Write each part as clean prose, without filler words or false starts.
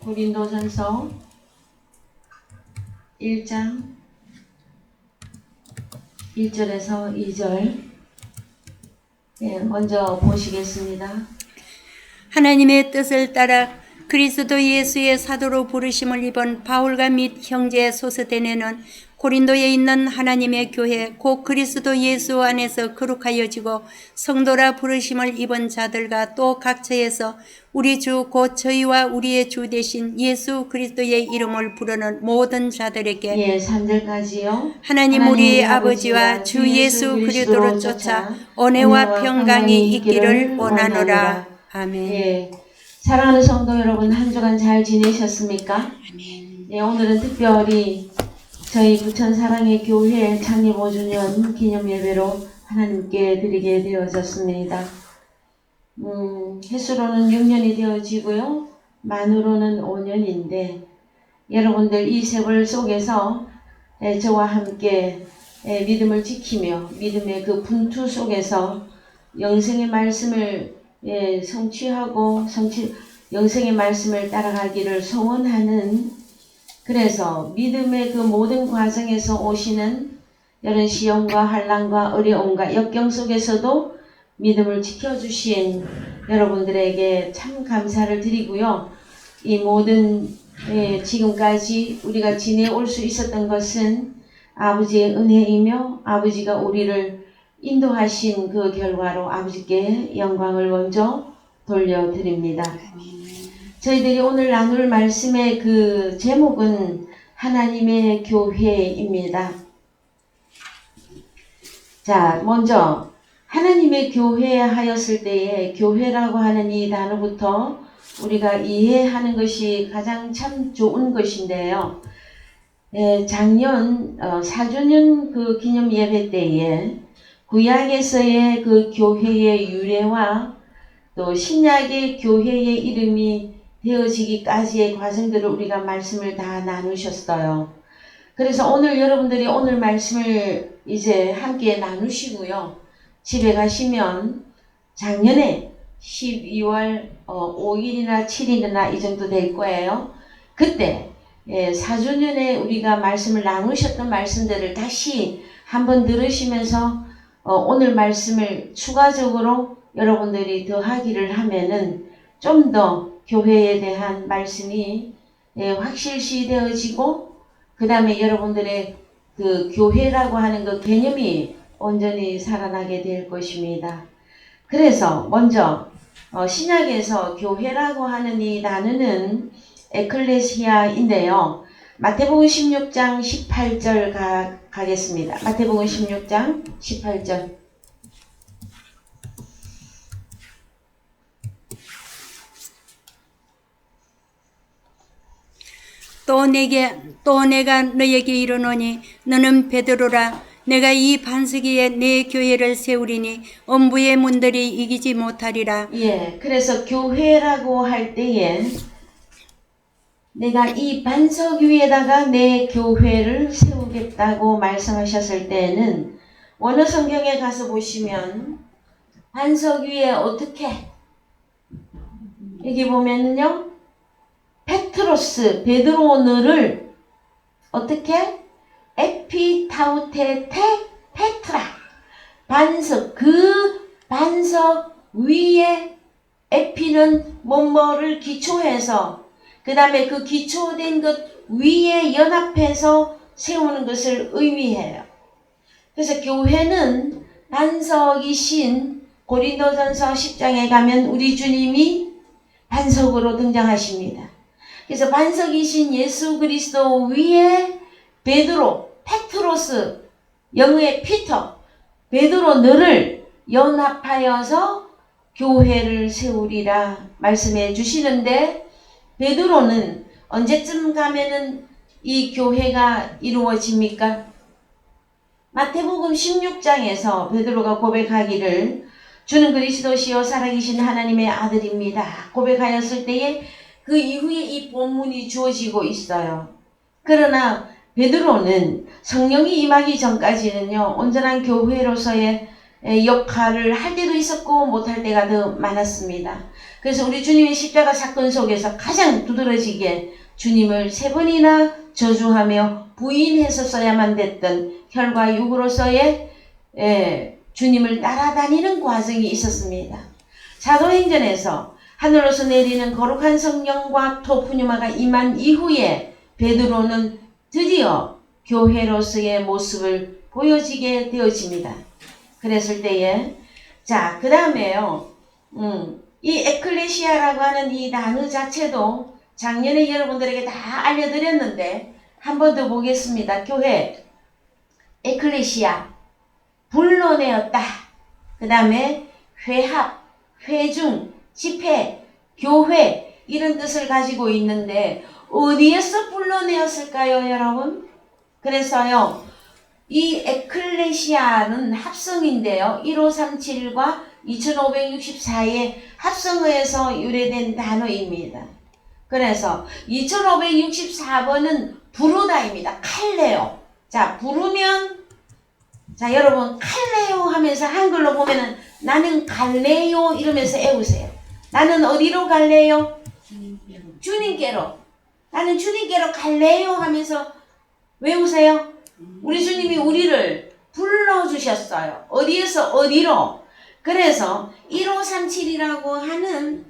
고린도전서 1장 1절에서 2절 먼저 보시겠습니다. 하나님의 뜻을 따라 그리스도 예수의 사도로 부르심을 입은 바울과 및 형제 소스데네는 고린도에 있는 하나님의 교회 곧 그리스도 예수 안에서 거룩하여지고 성도라 부르심을 입은 자들과 또 각처에서 우리 주 곧 저희와 우리의 주 되신 예수 그리스도의 이름을 부르는 모든 자들에게 3절까지요. 하나님 우리 아버지와 주 예수 그리스도로 쫓아 은혜와 평강이 있기를 원하노라. 아멘. 사랑하는 성도 여러분, 한 주간 잘 지내셨습니까? 아멘. 오늘은 특별히 저희 부천 사랑의 교회 창립 5주년 기념 예배로 하나님께 드리게 되어졌습니다. 횟수로는 6년이 되어지고요. 만으로는 5년인데 여러분들 이 세월 속에서 저와 함께 믿음을 지키며 믿음의 그 분투 속에서 영생의 말씀을 성취하고 영생의 말씀을 따라가기를 소원하는, 그래서 믿음의 그 모든 과정에서 오시는 여러 시험과 환난과 어려움과 역경 속에서도 믿음을 지켜주신 여러분들에게 참 감사를 드리고요. 이 모든 지금까지 우리가 지내올 수 있었던 것은 아버지의 은혜이며 아버지가 우리를 인도하신 그 결과로 아버지께 영광을 먼저 돌려드립니다. 저희들이 오늘 나눌 말씀의 그 제목은 하나님의 교회입니다. 자, 먼저 하나님의 교회 하였을 때에 교회라고 하는 이 단어부터 우리가 이해하는 것이 가장 참 좋은 것인데요. 작년 4주년 그 기념 예배 때에 구약에서의 그 교회의 유래와 또 신약의 교회의 이름이 되어지기까지의 과정들을 우리가 말씀을 다 나누셨어요. 그래서 오늘 여러분들이 오늘 말씀을 이제 함께 나누시고요. 집에 가시면 작년에 12월 5일이나 7일이나 이 정도 될 거예요. 그때 4주년에 우리가 말씀을 나누셨던 말씀들을 다시 한번 들으시면서 오늘 말씀을 추가적으로 여러분들이 더 하기를 하면은 좀 더 교회에 대한 말씀이 확실시 되어지고 그 다음에 여러분들의 그 교회라고 하는 그 개념이 온전히 살아나게 될 것입니다. 그래서 먼저 신약에서 교회라고 하는 이 단어는 에클레시아인데요. 마태복음 16장 18절 가겠습니다. 마태복음 16장 18절. 또 내가 너에게 이르노니 너는 베드로라. 내가 이 반석 위에 내 교회를 세우리니 엄부의 문들이 이기지 못하리라. 그래서 교회라고 할 때에 내가 이 반석 위에다가 내 교회를 세우겠다고 말씀하셨을 때는 원어 성경에 가서 보시면 반석 위에 어떻게 여기 보면요 페트로스 베드로를 어떻게 에피타우테테 페트라 반석, 그 반석 위에 에피는 뭐뭐를 기초해서 그 다음에 그 기초된 것 위에 연합해서 세우는 것을 의미해요. 그래서 교회는 반석이신 고린도전서 10장에 가면 우리 주님이 반석으로 등장하십니다. 그래서 반석이신 예수 그리스도 위에 베드로, 페트로스, 영어의 피터, 베드로 너를 연합하여서 교회를 세우리라 말씀해 주시는데, 베드로는 언제쯤 가면은 이 교회가 이루어집니까? 마태복음 16장에서 베드로가 고백하기를 주는 그리스도시요 살아계신 하나님의 아들입니다 고백하였을 때에 그 이후에 이 본문이 주어지고 있어요. 그러나 베드로는 성령이 임하기 전까지는요 온전한 교회로서의 역할을 할 때도 있었고 못할 때가 더 많았습니다. 그래서 우리 주님의 십자가 사건 속에서 가장 두드러지게 주님을 3번이나 저주하며 부인했었어야만 됐던 혈과 육으로서의 주님을 따라다니는 과정이 있었습니다. 사도행전에서 하늘로서 내리는 거룩한 성령과 토프뉴마가 임한 이후에 베드로는 드디어 교회로서의 모습을 보여지게 되어집니다. 그랬을 때에 자, 그 다음에요. 이 에클레시아라고 하는 이 단어 자체도 작년에 여러분들에게 다 알려드렸는데 한 번 더 보겠습니다. 교회, 에클레시아, 불러내었다. 그 다음에 회합, 회중, 집회, 교회 이런 뜻을 가지고 있는데 어디에서 불러내었을까요, 여러분? 그래서요, 이 에클레시아는 합성인데요. 1537과 2564의 합성어에서 유래된 단어입니다. 그래서 2564번은 부르다입니다. 칼레오. 자, 부르면, 자, 여러분, 칼레오 하면서 한글로 보면은 나는 갈래요 이러면서 애우세요. 나는 어디로 갈래요? 주님께로. 나는 주님께로 갈래요 하면서 외우세요. 우리 주님이 우리를 불러주셨어요. 어디에서 어디로. 그래서 1537이라고 하는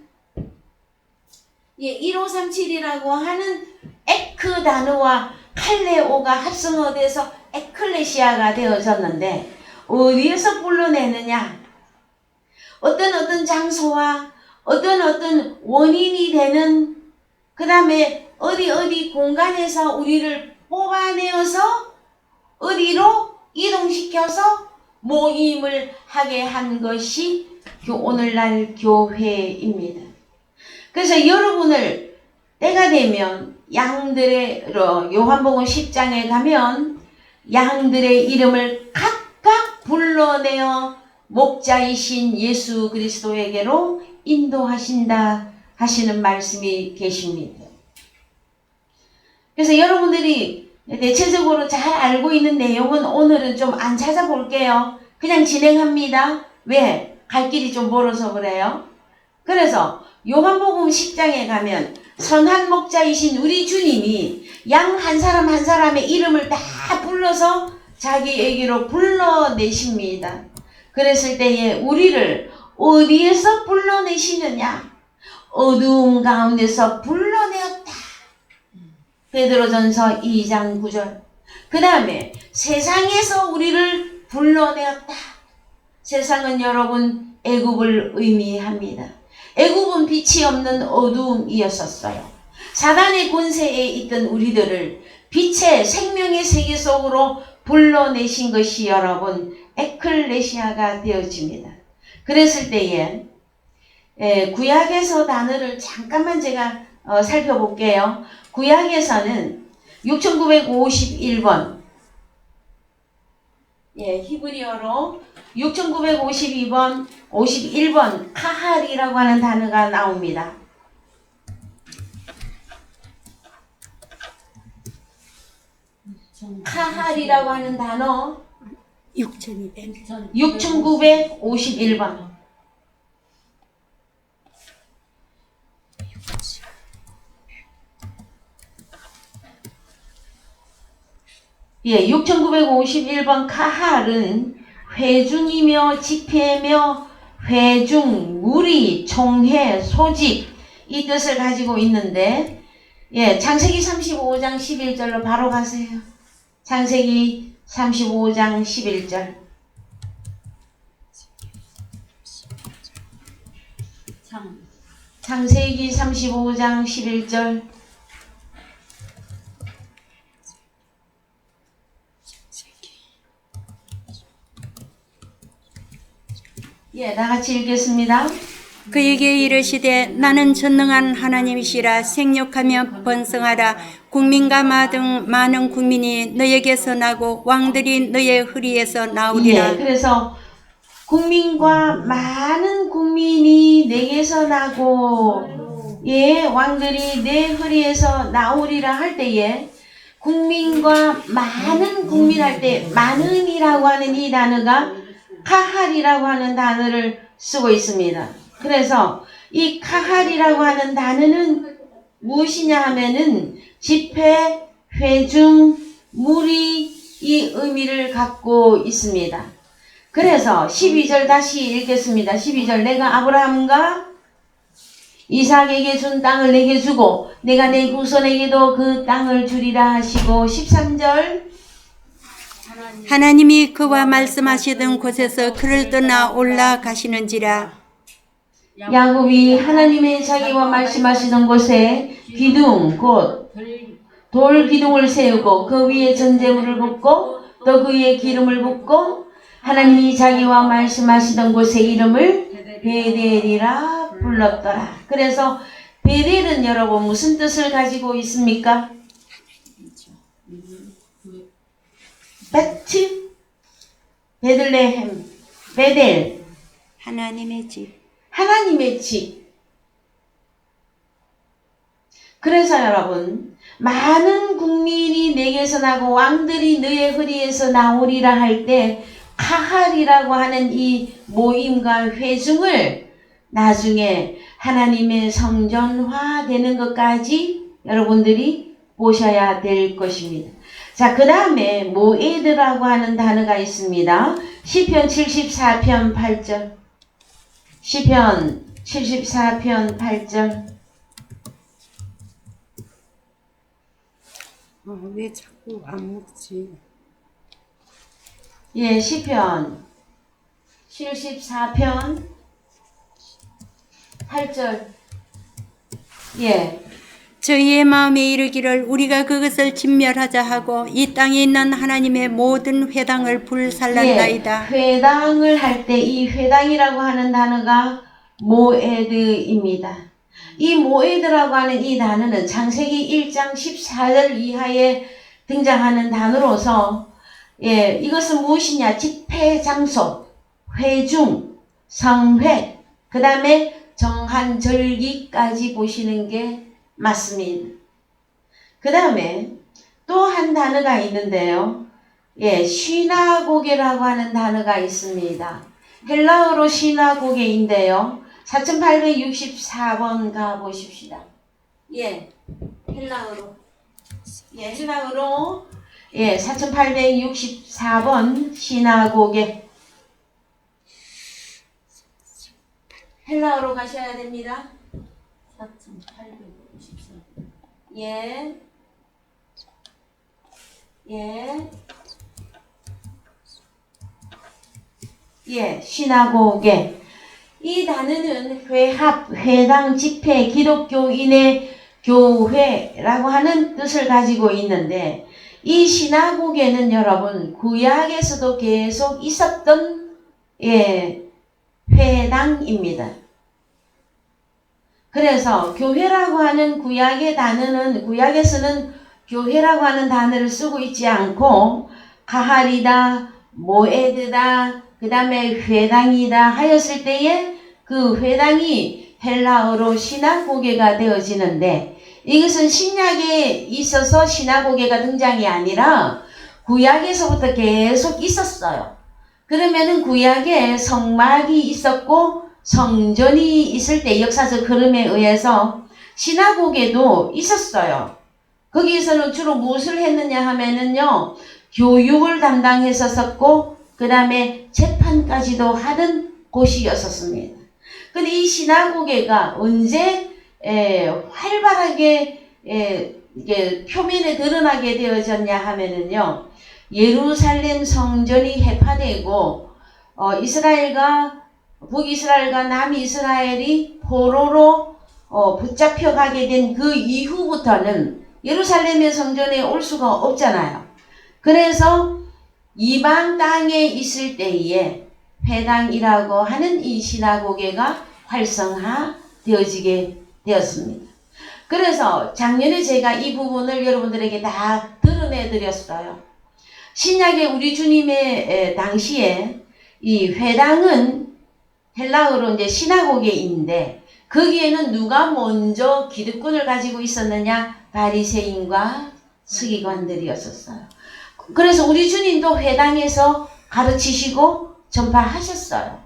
1537이라고 하는 에크 단어와 칼레오가 합성어돼서 에클레시아가 되어졌는데 어디에서 불러내느냐? 어떤 장소와 어떤 원인이 되는 그 다음에 어디 공간에서 우리를 뽑아내어서 어디로 이동시켜서 모임을 하게 한 것이 오늘날 교회입니다. 그래서 여러분을 때가 되면 양들의 요한복음 10장에 가면 양들의 이름을 각각 불러내어 목자이신 예수 그리스도에게로 인도하신다 하시는 말씀이 계십니다. 그래서 여러분들이 대체적으로 잘 알고 있는 내용은 오늘은 좀 안 찾아볼게요. 그냥 진행합니다. 왜? 갈 길이 좀 멀어서 그래요. 그래서 요한복음 10장에 가면 선한 목자이신 우리 주님이 양 한 사람 한 사람의 이름을 다 불러서 자기에게로 불러내십니다. 그랬을 때에 우리를 어디에서 불러내시느냐? 어두움 가운데서 불러내었다. 베드로전서 2장 9절. 그 다음에 세상에서 우리를 불러내었다. 세상은 여러분 애굽을 의미합니다. 애굽은 빛이 없는 어두움이었었어요. 사단의 권세에 있던 우리들을 빛의 생명의 세계 속으로 불러내신 것이 여러분 에클레시아가 되어집니다. 그랬을 때에 구약에서 단어를 잠깐만 제가 살펴볼게요. 구약에서는 6951번 히브리어로 6951번 카할이라고 하는 단어가 나옵니다. 카할이라고 하는 단어 6951번. 예, 6951번 카할은 회중이며 집회며 회중, 무리, 총회, 소집 이 뜻을 가지고 있는데 예, 창세기 35장 11절로 바로 가세요. 창세기 35장 11절. 창세기 35장 11절. 예, 나같이 읽겠습니다. 그에게 이르시되 나는 전능한 하나님이시라 생육하며 번성하라. 국민과 마등 많은 국민이 너에게서 나고 왕들이 너의 허리에서 나오리라. 예, 그래서 국민과 많은 국민이 내게서 나고 왕들이 내 허리에서 나오리라 할 때에 국민과 많은 국민 할 때 많은이라고 하는 이 단어가 카할이라고 하는 단어를 쓰고 있습니다. 그래서 이 카할이라고 하는 단어는 무엇이냐 하면은 집회, 회중, 무리 이 의미를 갖고 있습니다. 그래서 12절 다시 읽겠습니다. 12절 내가 아브라함과 이삭에게 준 땅을 내게 주고 내가 내 후손에게도 그 땅을 주리라 하시고 13절 하나님이 그와 말씀하시던 곳에서 그를 떠나 올라가시는지라. 야곱이 하나님의 자기와 말씀하시던 곳에 기둥 곧 돌 기둥을 세우고 그 위에 전제물을 붓고 또 그 위에 기름을 붓고 하나님이 자기와 말씀하시던 곳의 이름을 베델이라 불렀더라. 그래서 베델은 여러분 무슨 뜻을 가지고 있습니까? 베트, 베들레헴, 베델, 하나님의 집. 하나님의 집. 그래서 여러분 많은 국민이 내게서 나고 왕들이 너의 허리에서 나오리라 할 때 카할이라고 하는 이 모임과 회중을 나중에 하나님의 성전화 되는 것까지 여러분들이 보셔야 될 것입니다. 자, 그 다음에 모에드라고 하는 단어가 있습니다. 시편 74편 8절. 시편 74편 8절. 왜 자꾸 안 먹지? 예, 시편 74편 8절. 예. 저희의 마음에 이르기를 우리가 그것을 진멸하자 하고 이 땅에 있는 하나님의 모든 회당을 불살랐나이다. 예, 회당을 할 때 이 회당이라고 하는 단어가 모에드입니다. 이 모에드라고 하는 이 단어는 창세기 1장 14절 이하에 등장하는 단어로서 예, 이것은 무엇이냐? 집회 장소, 회중, 성회, 그 다음에 정한 절기까지 보시는 게 맞습니다. 그 다음에 또 한 단어가 있는데요. 예, 시나고게라고 하는 단어가 있습니다. 헬라어로 시나고게인데요. 4864번 가보십시다. 예, 헬라어로. 예, 헬라어로. 예, 4864번 시나고게. 헬라어로 가셔야 됩니다. 4864. 예. 예. 예, 시나고게. 이 단어는 회합, 회당, 집회, 기독교인의 교회라고 하는 뜻을 가지고 있는데 이 시나고게는 여러분 구약에서도 계속 있었던 예, 회당입니다. 그래서 교회라고 하는 구약의 단어는 구약에서는 교회라고 하는 단어를 쓰고 있지 않고 가할이다, 모에드다, 그 다음에 회당이다 하였을 때에 그 회당이 헬라어로 시나고게가 되어지는데 이것은 신약에 있어서 시나고게가 등장이 아니라 구약에서부터 계속 있었어요. 그러면은 구약에 성막이 있었고 성전이 있을 때 역사적 흐름에 의해서 시나고게도 있었어요. 거기에서는 주로 무엇을 했느냐 하면은요, 교육을 담당했었고, 그 다음에 재판까지도 하던 곳이었었습니다. 근데 이 시나고게가 언제 활발하게 이게 표면에 드러나게 되어졌냐 하면은요, 예루살렘 성전이 해파되고 이스라엘과 북이스라엘과 남이스라엘이 포로로 붙잡혀 가게 된 그 이후부터는 예루살렘의 성전에 올 수가 없잖아요. 그래서 이방 땅에 있을 때에 회당이라고 하는 이 시나고게가 활성화되어지게 되었습니다. 그래서 작년에 제가 이 부분을 여러분들에게 다 드러내 드렸어요. 신약의 우리 주님의 당시에 이 회당은 헬라어로 이제 시나고게인데 거기에는 누가 먼저 기득권을 가지고 있었느냐? 바리새인과 서기관들이었었어요. 그래서 우리 주님도 회당에서 가르치시고 전파하셨어요.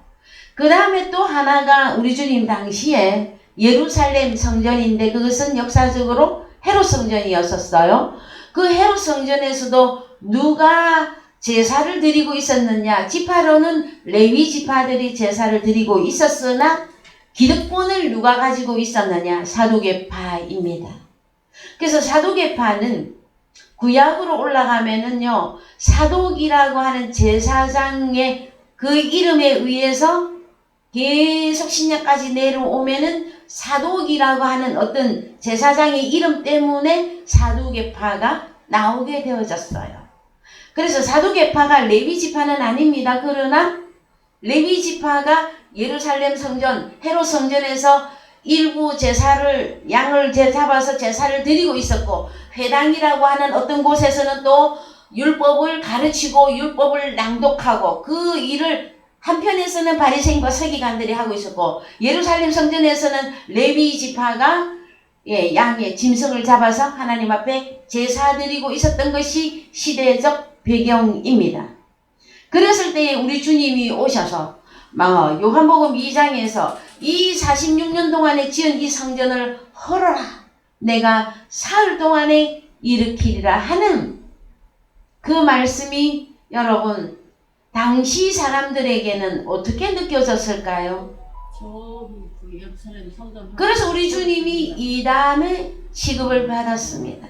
그 다음에 또 하나가 우리 주님 당시에 예루살렘 성전인데 그것은 역사적으로 헤롯 성전이었었어요. 그 헤롯 성전에서도 누가 제사를 드리고 있었느냐? 지파로는 레위 지파들이 제사를 드리고 있었으나 기득권을 누가 가지고 있었느냐? 사두개파입니다. 그래서 사두개파는 구약으로 올라가면은요, 사독이라고 하는 제사장의 그 이름에 의해서 계속 신약까지 내려오면은 사독이라고 하는 어떤 제사장의 이름 때문에 사두개파가 나오게 되어졌어요. 그래서 사두개파가 레위지파는 아닙니다. 그러나 레위지파가 예루살렘 성전, 헤롯 성전에서 일부 제사를, 양을 잡아서 제사를 드리고 있었고, 회당이라고 하는 어떤 곳에서는 또 율법을 가르치고 율법을 낭독하고 그 일을 한편에서는 바리새인과 서기관들이 하고 있었고, 예루살렘 성전에서는 레위 지파가 양의 짐승을 잡아서 하나님 앞에 제사 드리고 있었던 것이 시대적 배경입니다. 그랬을 때에 우리 주님이 오셔서 요한복음 2장에서 이 46년 동안에 지은 이 성전을 헐어라, 내가 사흘 동안에 일으키리라 하는 그 말씀이 여러분 당시 사람들에게는 어떻게 느껴졌을까요? 그래서 우리 주님이 이단의 취급을 받았습니다.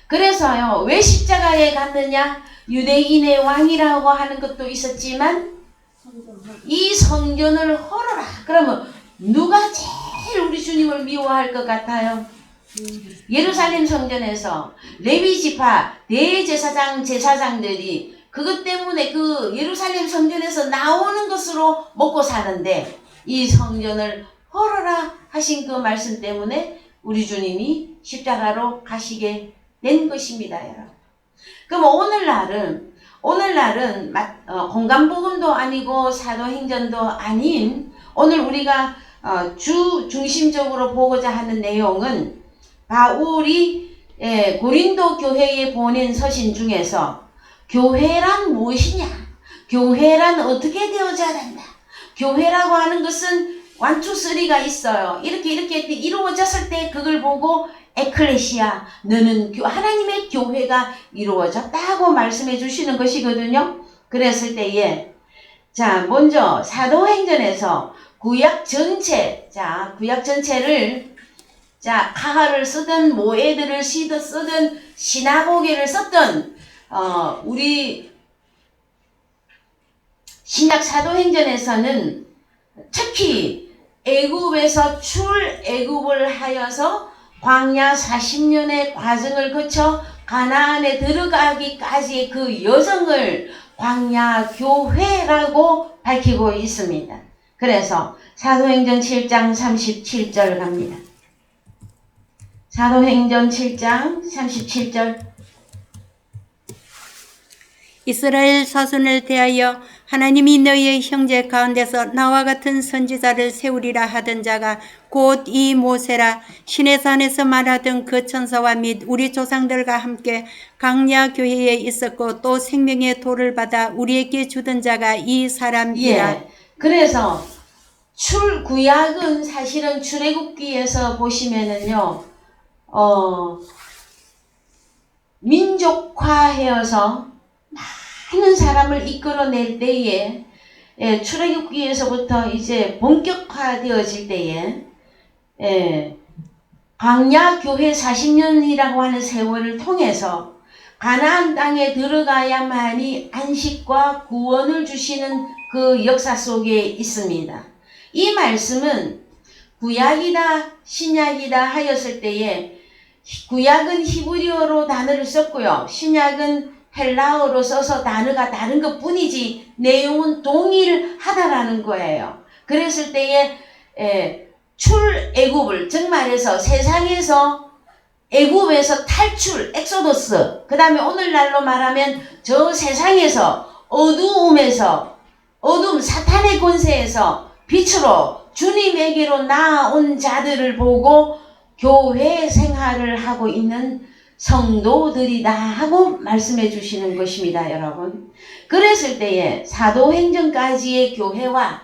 그래서요, 왜 십자가에 갔느냐? 유대인의 왕이라고 하는 것도 있었지만 이 성전을 헐어라. 그러면 누가 제일 우리 주님을 미워할 것 같아요? 예루살렘 성전에서 레위 지파 대제사장 제사장들이 그것 때문에 그 예루살렘 성전에서 나오는 것으로 먹고 사는데 이 성전을 헐어라 하신 그 말씀 때문에 우리 주님이 십자가로 가시게 된 것입니다, 여러분. 그럼 오늘날은 공간복음도 아니고 사도행전도 아닌 오늘 우리가 중심적으로 보고자 하는 내용은 바울이 고린도 교회에 보낸 서신 중에서 교회란 무엇이냐? 교회란 어떻게 되어져야 된다? 교회라고 하는 것은 1, 2, 3가 있어요. 이렇게 이루어졌을 때 그걸 보고 에클레시아, 너는 하나님의 교회가 이루어졌다고 말씀해 주시는 것이거든요. 그랬을 때에 자, 먼저 사도행전에서 구약 전체를 카하를 쓰든 모에드를 쓰든 시나고게를 썼던 우리 신약 사도행전에서는 특히 애굽에서 출애굽을 하여서 광야 40년의 과정을 거쳐 가나안에 들어가기까지의 그 여정을 광야 교회라고 밝히고 있습니다. 그래서 사도행전 7장 37절 갑니다. 사도행전 7장 37절. 이스라엘 자손을 대하여 하나님이 너희의 형제 가운데서 나와 같은 선지자를 세우리라 하던 자가 곧 이 모세라. 시내산에서 말하던 그 천사와 및 우리 조상들과 함께 강야 교회에 있었고 또 생명의 돌을 받아 우리에게 주던 자가 이 사람이라. 그래서 구약은 사실은 출애굽기에서 보시면은요, 민족화하여서 많은 사람을 이끌어낼 때에 출애굽기에서부터 이제 본격화되어질 때에 광야 교회 40년이라고 하는 세월을 통해서 가나안 땅에 들어가야만이 안식과 구원을 주시는 그 역사 속에 있습니다. 이 말씀은 구약이다 신약이다 하였을 때에 구약은 히브리어로 단어를 썼고요. 신약은 헬라어로 써서 단어가 다른 것 뿐이지 내용은 동일하다라는 거예요. 그랬을 때에 출애굽을 즉 말해서 세상에서 애굽에서 탈출 엑소더스, 그 다음에 오늘날로 말하면 저 세상에서 어둠 사탄의 권세에서 빛으로 주님에게로 나아온 자들을 보고 교회 생활을 하고 있는 성도들이다 하고 말씀해 주시는 것입니다, 여러분. 그랬을 때에 사도행전까지의 교회와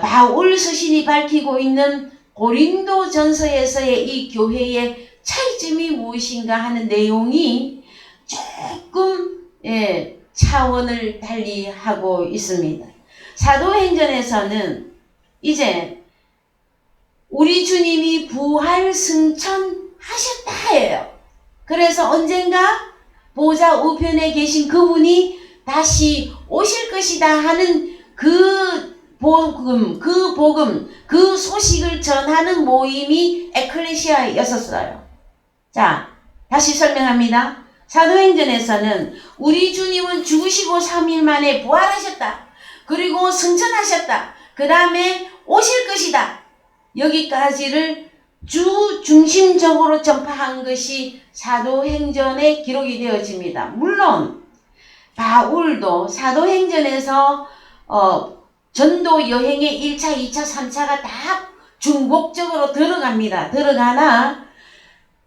바울 서신이 밝히고 있는 고린도전서에서의 이 교회의 차이점이 무엇인가 하는 내용이 조금 차원을 달리하고 있습니다. 사도행전에서는 이제 우리 주님이 부활 승천하셨다 해요. 그래서 언젠가 보좌 우편에 계신 그분이 다시 오실 것이다 하는 그 복음, 그 소식을 전하는 모임이 에클레시아였었어요. 자, 다시 설명합니다. 사도행전에서는 우리 주님은 죽으시고 3일 만에 부활하셨다. 그리고 승천하셨다. 그 다음에 오실 것이다. 여기까지를 중심적으로 전파한 것이 사도행전에 기록이 되어집니다. 물론 바울도 사도행전에서 전도 여행의 1차, 2차, 3차가 다 중복적으로 들어갑니다. 들어가나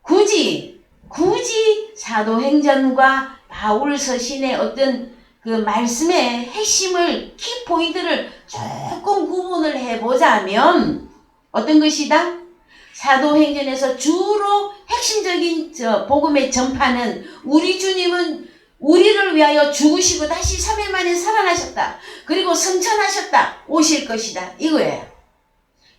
굳이 사도행전과 바울 서신의 어떤 그 말씀의 핵심을, 키포인트를 조금 구분을 해보자면 어떤 것이다? 사도행전에서 주로 핵심적인 복음의 전파는 우리 주님은 우리를 위하여 죽으시고 다시 3일 만에 살아나셨다. 그리고 승천하셨다. 오실 것이다. 이거예요.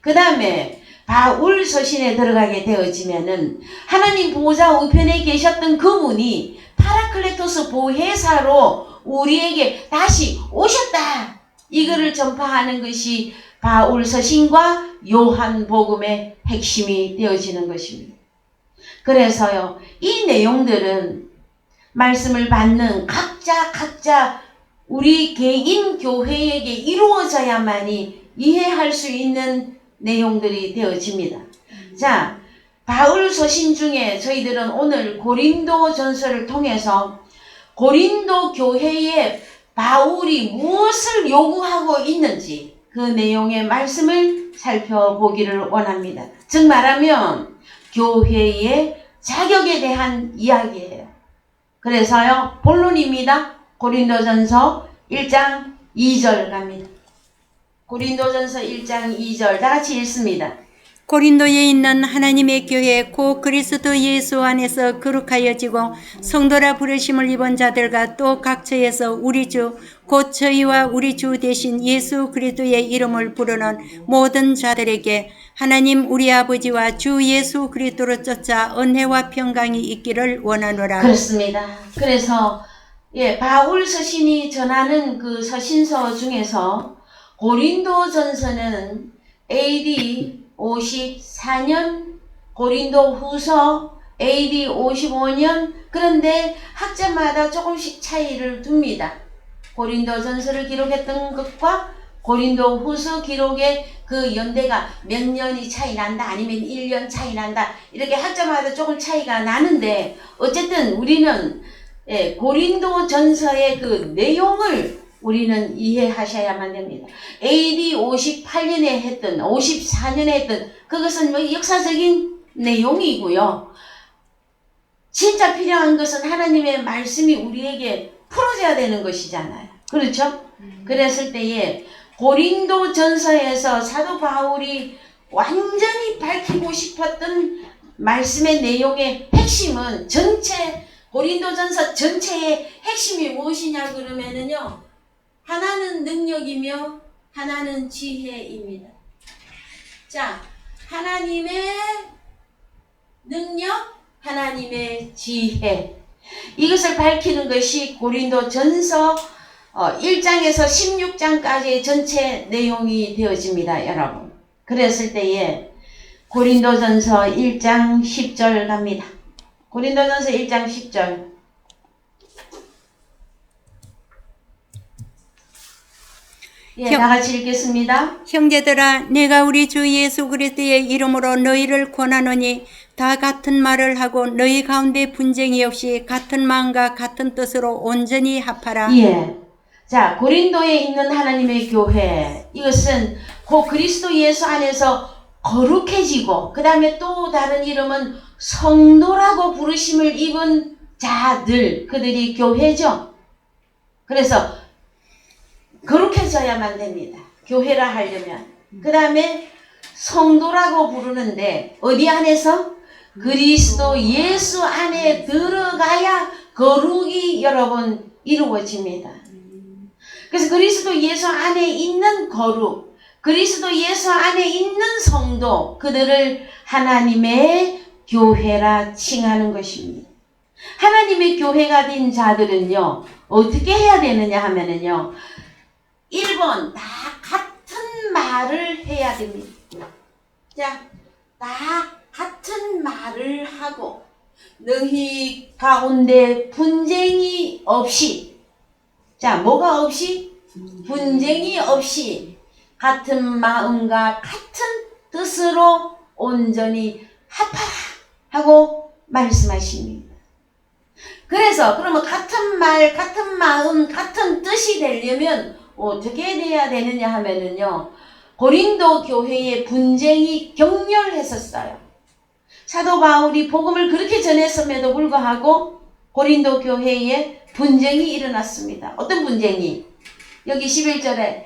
그 다음에 바울 서신에 들어가게 되어지면은 하나님 보좌 우편에 계셨던 그분이 파라클레토스 보혜사로 우리에게 다시 오셨다. 이거를 전파하는 것이 바울 서신과 요한 복음의 핵심이 되어지는 것입니다. 그래서요, 이 내용들은 말씀을 받는 각자 우리 개인 교회에게 이루어져야만이 이해할 수 있는 내용들이 되어집니다. 자, 바울 서신 중에 저희들은 오늘 고린도 전서를 통해서 고린도 교회에 바울이 무엇을 요구하고 있는지 그 내용의 말씀을 살펴보기를 원합니다. 즉 말하면 교회의 자격에 대한 이야기예요. 그래서요, 본론입니다. 고린도전서 1장 2절 갑니다. 고린도전서 1장 2절 다 같이 읽습니다. 고린도에 있는 하나님의 교회 곧 그리스도 예수 안에서 거룩하여지고 성도라 부르심을 입은 자들과 또 각처에서 우리 주 곧 저희와 우리 주 대신 예수 그리스도의 이름을 부르는 모든 자들에게 하나님 우리 아버지와 주 예수 그리스도로 쫓아 은혜와 평강이 있기를 원하노라. 그렇습니다. 그래서 바울 서신이 전하는 그 서신서 중에서 고린도전서는 AD 54년, 고린도 후서 AD 55년, 그런데 학자마다 조금씩 차이를 둡니다. 고린도 전서를 기록했던 것과 고린도 후서 기록의 그 연대가 몇 년이 차이 난다, 아니면 1년 차이 난다, 이렇게 학자마다 조금 차이가 나는데, 어쨌든 우리는 고린도 전서의 그 내용을 우리는 이해하셔야만 됩니다. AD 58년에 했던, 54년에 했던 그것은 뭐 역사적인 내용이고요. 진짜 필요한 것은 하나님의 말씀이 우리에게 풀어져야 되는 것이잖아요. 그렇죠? 그랬을 때에 고린도 전서에서 사도 바울이 완전히 밝히고 싶었던 말씀의 내용의 핵심은 전체, 고린도 전서 전체의 핵심이 무엇이냐 그러면은요, 하나는 능력이며 하나는 지혜입니다. 자, 하나님의 능력, 하나님의 지혜, 이것을 밝히는 것이 고린도 전서 1장에서 16장까지의 전체 내용이 되어집니다, 여러분. 그랬을 때에 고린도 전서 1장 10절 갑니다. 고린도 전서 1장 10절. 다 같이 읽겠습니다. 형제들아, 내가 우리 주 예수 그리스도의 이름으로 너희를 권하노니 다 같은 말을 하고 너희 가운데 분쟁이 없이 같은 마음과 같은 뜻으로 온전히 합하라. 자, 고린도에 있는 하나님의 교회, 이것은 그 그리스도 예수 안에서 거룩해지고, 그 다음에 또 다른 이름은 성도라고 부르심을 입은 자들, 그들이 교회죠. 그래서 거룩해져야만 됩니다. 교회라 하려면. 그 다음에 성도라고 부르는데 어디 안에서? 그리스도 예수 안에 들어가야 거룩이 여러분 이루어집니다. 그래서 그리스도 예수 안에 있는 거룩, 그리스도 예수 안에 있는 성도, 그들을 하나님의 교회라 칭하는 것입니다. 하나님의 교회가 된 자들은요, 어떻게 해야 되느냐 하면은요, 1번, 다 같은 말을 해야 됩니다. 자, 다 같은 말을 하고, 너희 가운데 분쟁이 없이, 자, 뭐가 없이? 분쟁이 없이, 같은 마음과 같은 뜻으로 온전히 합하라 하고 말씀하십니다. 그래서 그러면 같은 말, 같은 마음, 같은 뜻이 되려면 어떻게 돼야 되느냐 하면은요, 고린도 교회의 분쟁이 격렬했었어요. 사도 바울이 복음을 그렇게 전했음에도 불구하고 고린도 교회에 분쟁이 일어났습니다. 어떤 분쟁이? 여기 11절에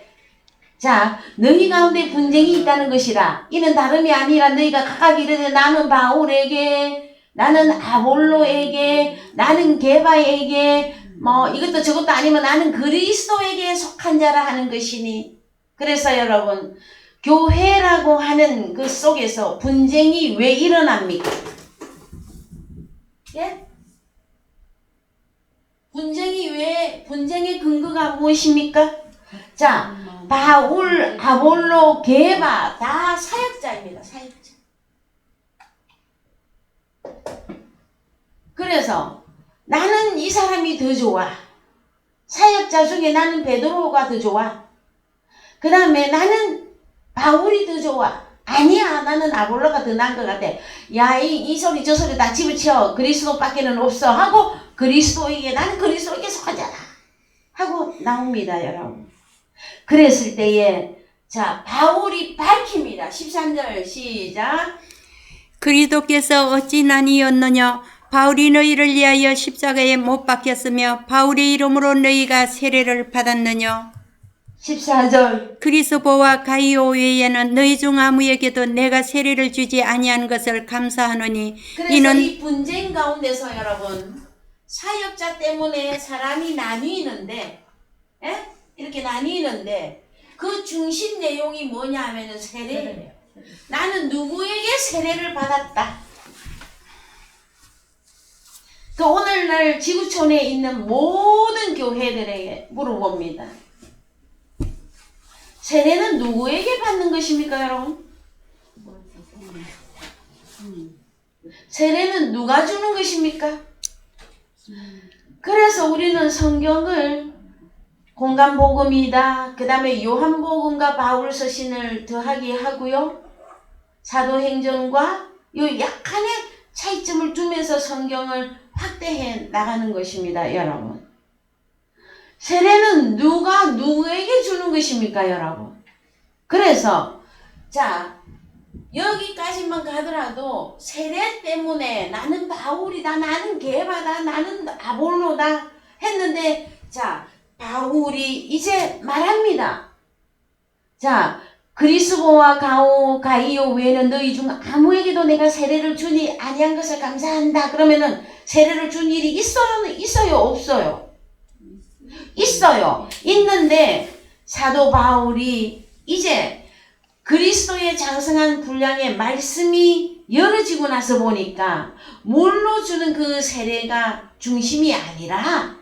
자, 너희 가운데 분쟁이 있다는 것이라. 이는 다름이 아니라 너희가 각각 이르되 나는 바울에게, 나는 아볼로에게, 나는 게바에게, 뭐 이것도 저것도 아니면 나는 그리스도에게 속한 자라 하는 것이니. 그래서 여러분, 교회라고 하는 그 속에서 분쟁이 왜 일어납니까? 예? 분쟁의 근거가 무엇입니까? 자, 바울, 아볼로, 게바 다 사역자입니다. 사역자. 그래서 나는 이 사람이 더 좋아. 사역자 중에 나는 베드로가 더 좋아. 그 다음에 나는 바울이 더 좋아. 아니야, 나는 아볼로가 더 나은 것 같아. 야, 이 소리 저 소리 다 집어치워. 그리스도밖에는 없어 하고 그리스도에게, 나는 그리스도에게 속하잖아 하고 나옵니다, 여러분. 그랬을 때에 자, 바울이 밝힙니다. 13절 시작. 그리스도께서 어찌 난이었느냐? 바울이 너희를 위하여 십자가에 못 박혔으며 바울의 이름으로 너희가 세례를 받았느냐? 14절. 그리스도와 가이오 외에는 너희 중 아무에게도 내가 세례를 주지 아니한 것을 감사하노니 그래서 이는 이 분쟁 가운데서 여러분, 사역자 때문에 사람이 나뉘는데, 예? 이렇게 나뉘는데 그 중심 내용이 뭐냐 하면은 세례예요. 나는 누구에게 세례를 받았다. 그 오늘날 지구촌에 있는 모든 교회들에게 물어봅니다. 세례는 누구에게 받는 것입니까, 여러분? 세례는 누가 주는 것입니까? 그래서 우리는 성경을 공간복음이다. 그 다음에 요한복음과 바울 서신을 더하게 하고요. 사도행전과 요 약간의 차이점을 두면서 성경을 확대해 나가는 것입니다, 여러분. 세례는 누가 누구에게 주는 것입니까, 여러분? 그래서 자, 여기까지만 가더라도 세례 때문에 나는 바울이다, 나는 게바다, 나는 아볼로다 했는데 자, 바울이 이제 말합니다. 자, 그리스도와 가이오 외에는 너희 중 아무에게도 내가 세례를 주니 아니한 것을 감사한다. 그러면은 세례를 준 일이 있어요? 없어요? 있어요. 있는데 사도 바울이 이제 그리스도의 장성한 분량의 말씀이 열어지고 나서 보니까 물로 주는 그 세례가 중심이 아니라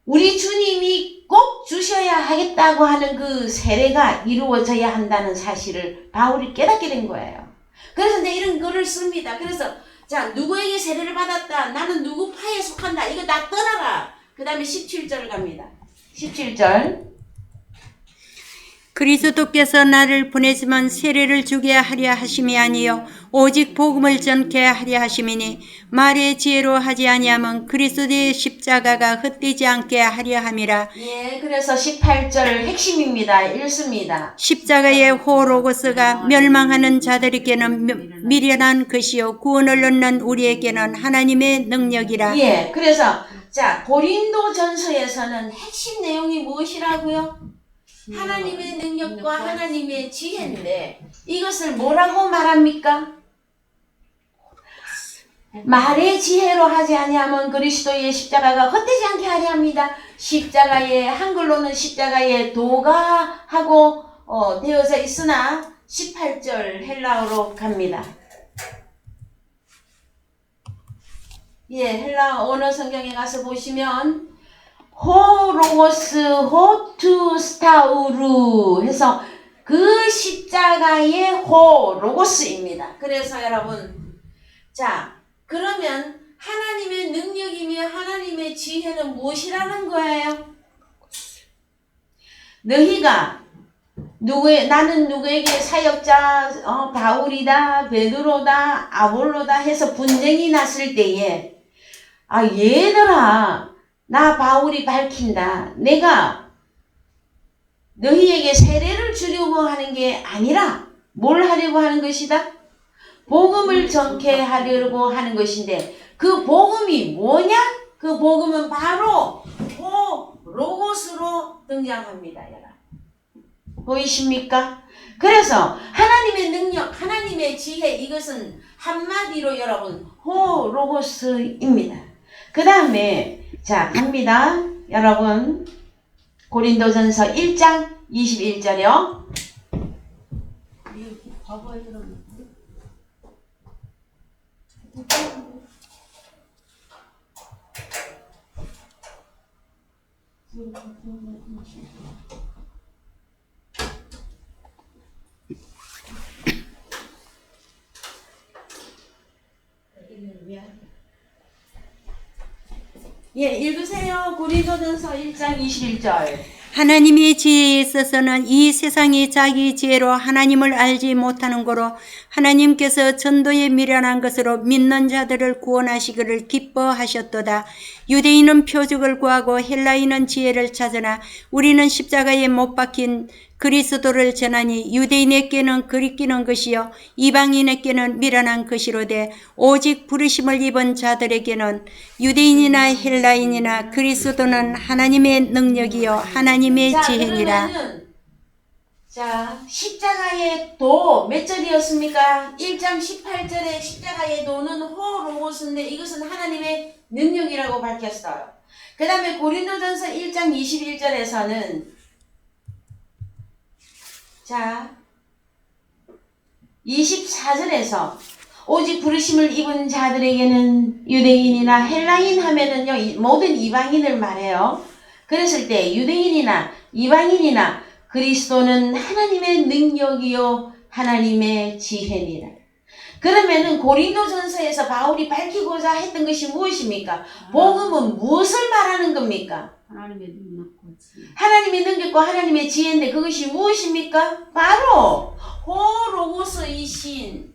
우리 주님이 꼭 주셔야 하겠다고 하는 그 세례가 이루어져야 한다는 사실을 바울이 깨닫게 된 거예요. 그래서 이제 이런 글을 씁니다. 그래서 자, 누구에게 세례를 받았다. 나는 누구 파에 속한다. 이거 다 떠나라. 그 다음에 17절 갑니다. 17절. 그리스도께서 나를 보내지만 세례를 주게 하려 하심이 아니요 오직 복음을 전케 하려 하심이니 말의 지혜로 하지 아니하면 그리스도의 십자가가 헛되지 않게 하려 함이라. 예, 그래서 18절 핵심입니다. 읽습니다. 십자가의 호로고스가 멸망하는 자들에게는 미련한 것이요 구원을 얻는 우리에게는 하나님의 능력이라. 예, 그래서 자, 고린도 전서에서는 핵심 내용이 무엇이라고요? 하나님의 능력과 하나님의 지혜인데 이것을 뭐라고 말합니까? 말의 지혜로 하지 아니하면 그리스도의 십자가가 헛되지 않게 하려 합니다. 십자가에 한글로는 십자가에 도가 하고 되어져 있으나 18절 헬라어로 갑니다. 예, 헬라 언어 성경에 가서 보시면 호 로고스 호투 스타우루 해서 그 십자가의 호 로고스입니다. 그래서 여러분, 자, 그러면 하나님의 능력이며 하나님의 지혜는 무엇이라는 거예요? 너희가 나는 누구에게 사역자 바울이다, 베드로다, 아볼로다 해서 분쟁이 났을 때에 얘들아, 나 바울이 밝힌다. 내가 너희에게 세례를 주려고 하는 게 아니라 뭘 하려고 하는 것이다? 복음을 전케 하려고 하는 것인데 그 복음이 뭐냐? 그 복음은 바로 로고스로 등장합니다. 여러분. 보이십니까? 그래서 하나님의 능력, 하나님의 지혜, 이것은 한마디로 여러분 로고스입니다. 그 다음에 자 갑니다. 여러분 고린도전서 1장 21절이요. 예, 읽으세요. 고린도전서 1장 21절. 하나님의 지혜에 있어서는 이 세상이 자기 지혜로 하나님을 알지 못하는 거로 하나님께서 전도에 미련한 것으로 믿는 자들을 구원하시기를 기뻐하셨도다. 유대인은 표적을 구하고 헬라인은 지혜를 찾으나 우리는 십자가에 못 박힌 그리스도를 전하니 유대인에게는 그리끼는 것이요 이방인에게는 미련한 것이로되 오직 부르심을 입은 자들에게는 유대인이나 헬라인이나 그리스도는 하나님의 능력이요 하나님의 지혜니라. 그러면은 십자가의 도 몇 절이었습니까? 1장 18절에 십자가의 도는 호로고스인데 이것은 하나님의 능력이라고 밝혔어요. 그 다음에 고린도전서 1장 21절에서는 24절에서 오직 부르심을 입은 자들에게는 유대인이나 헬라인 하면은요 모든 이방인을 말해요. 그랬을 때 유대인이나 이방인이나 그리스도는 하나님의 능력이요 하나님의 지혜니라. 그러면은 고린도전서에서 바울이 밝히고자 했던 것이 무엇입니까? 복음은 무엇을 말하는 겁니까? 하나님의 능력과 지혜. 하나님의 능력과 하나님의 지혜인데 그것이 무엇입니까? 바로 호로고스이신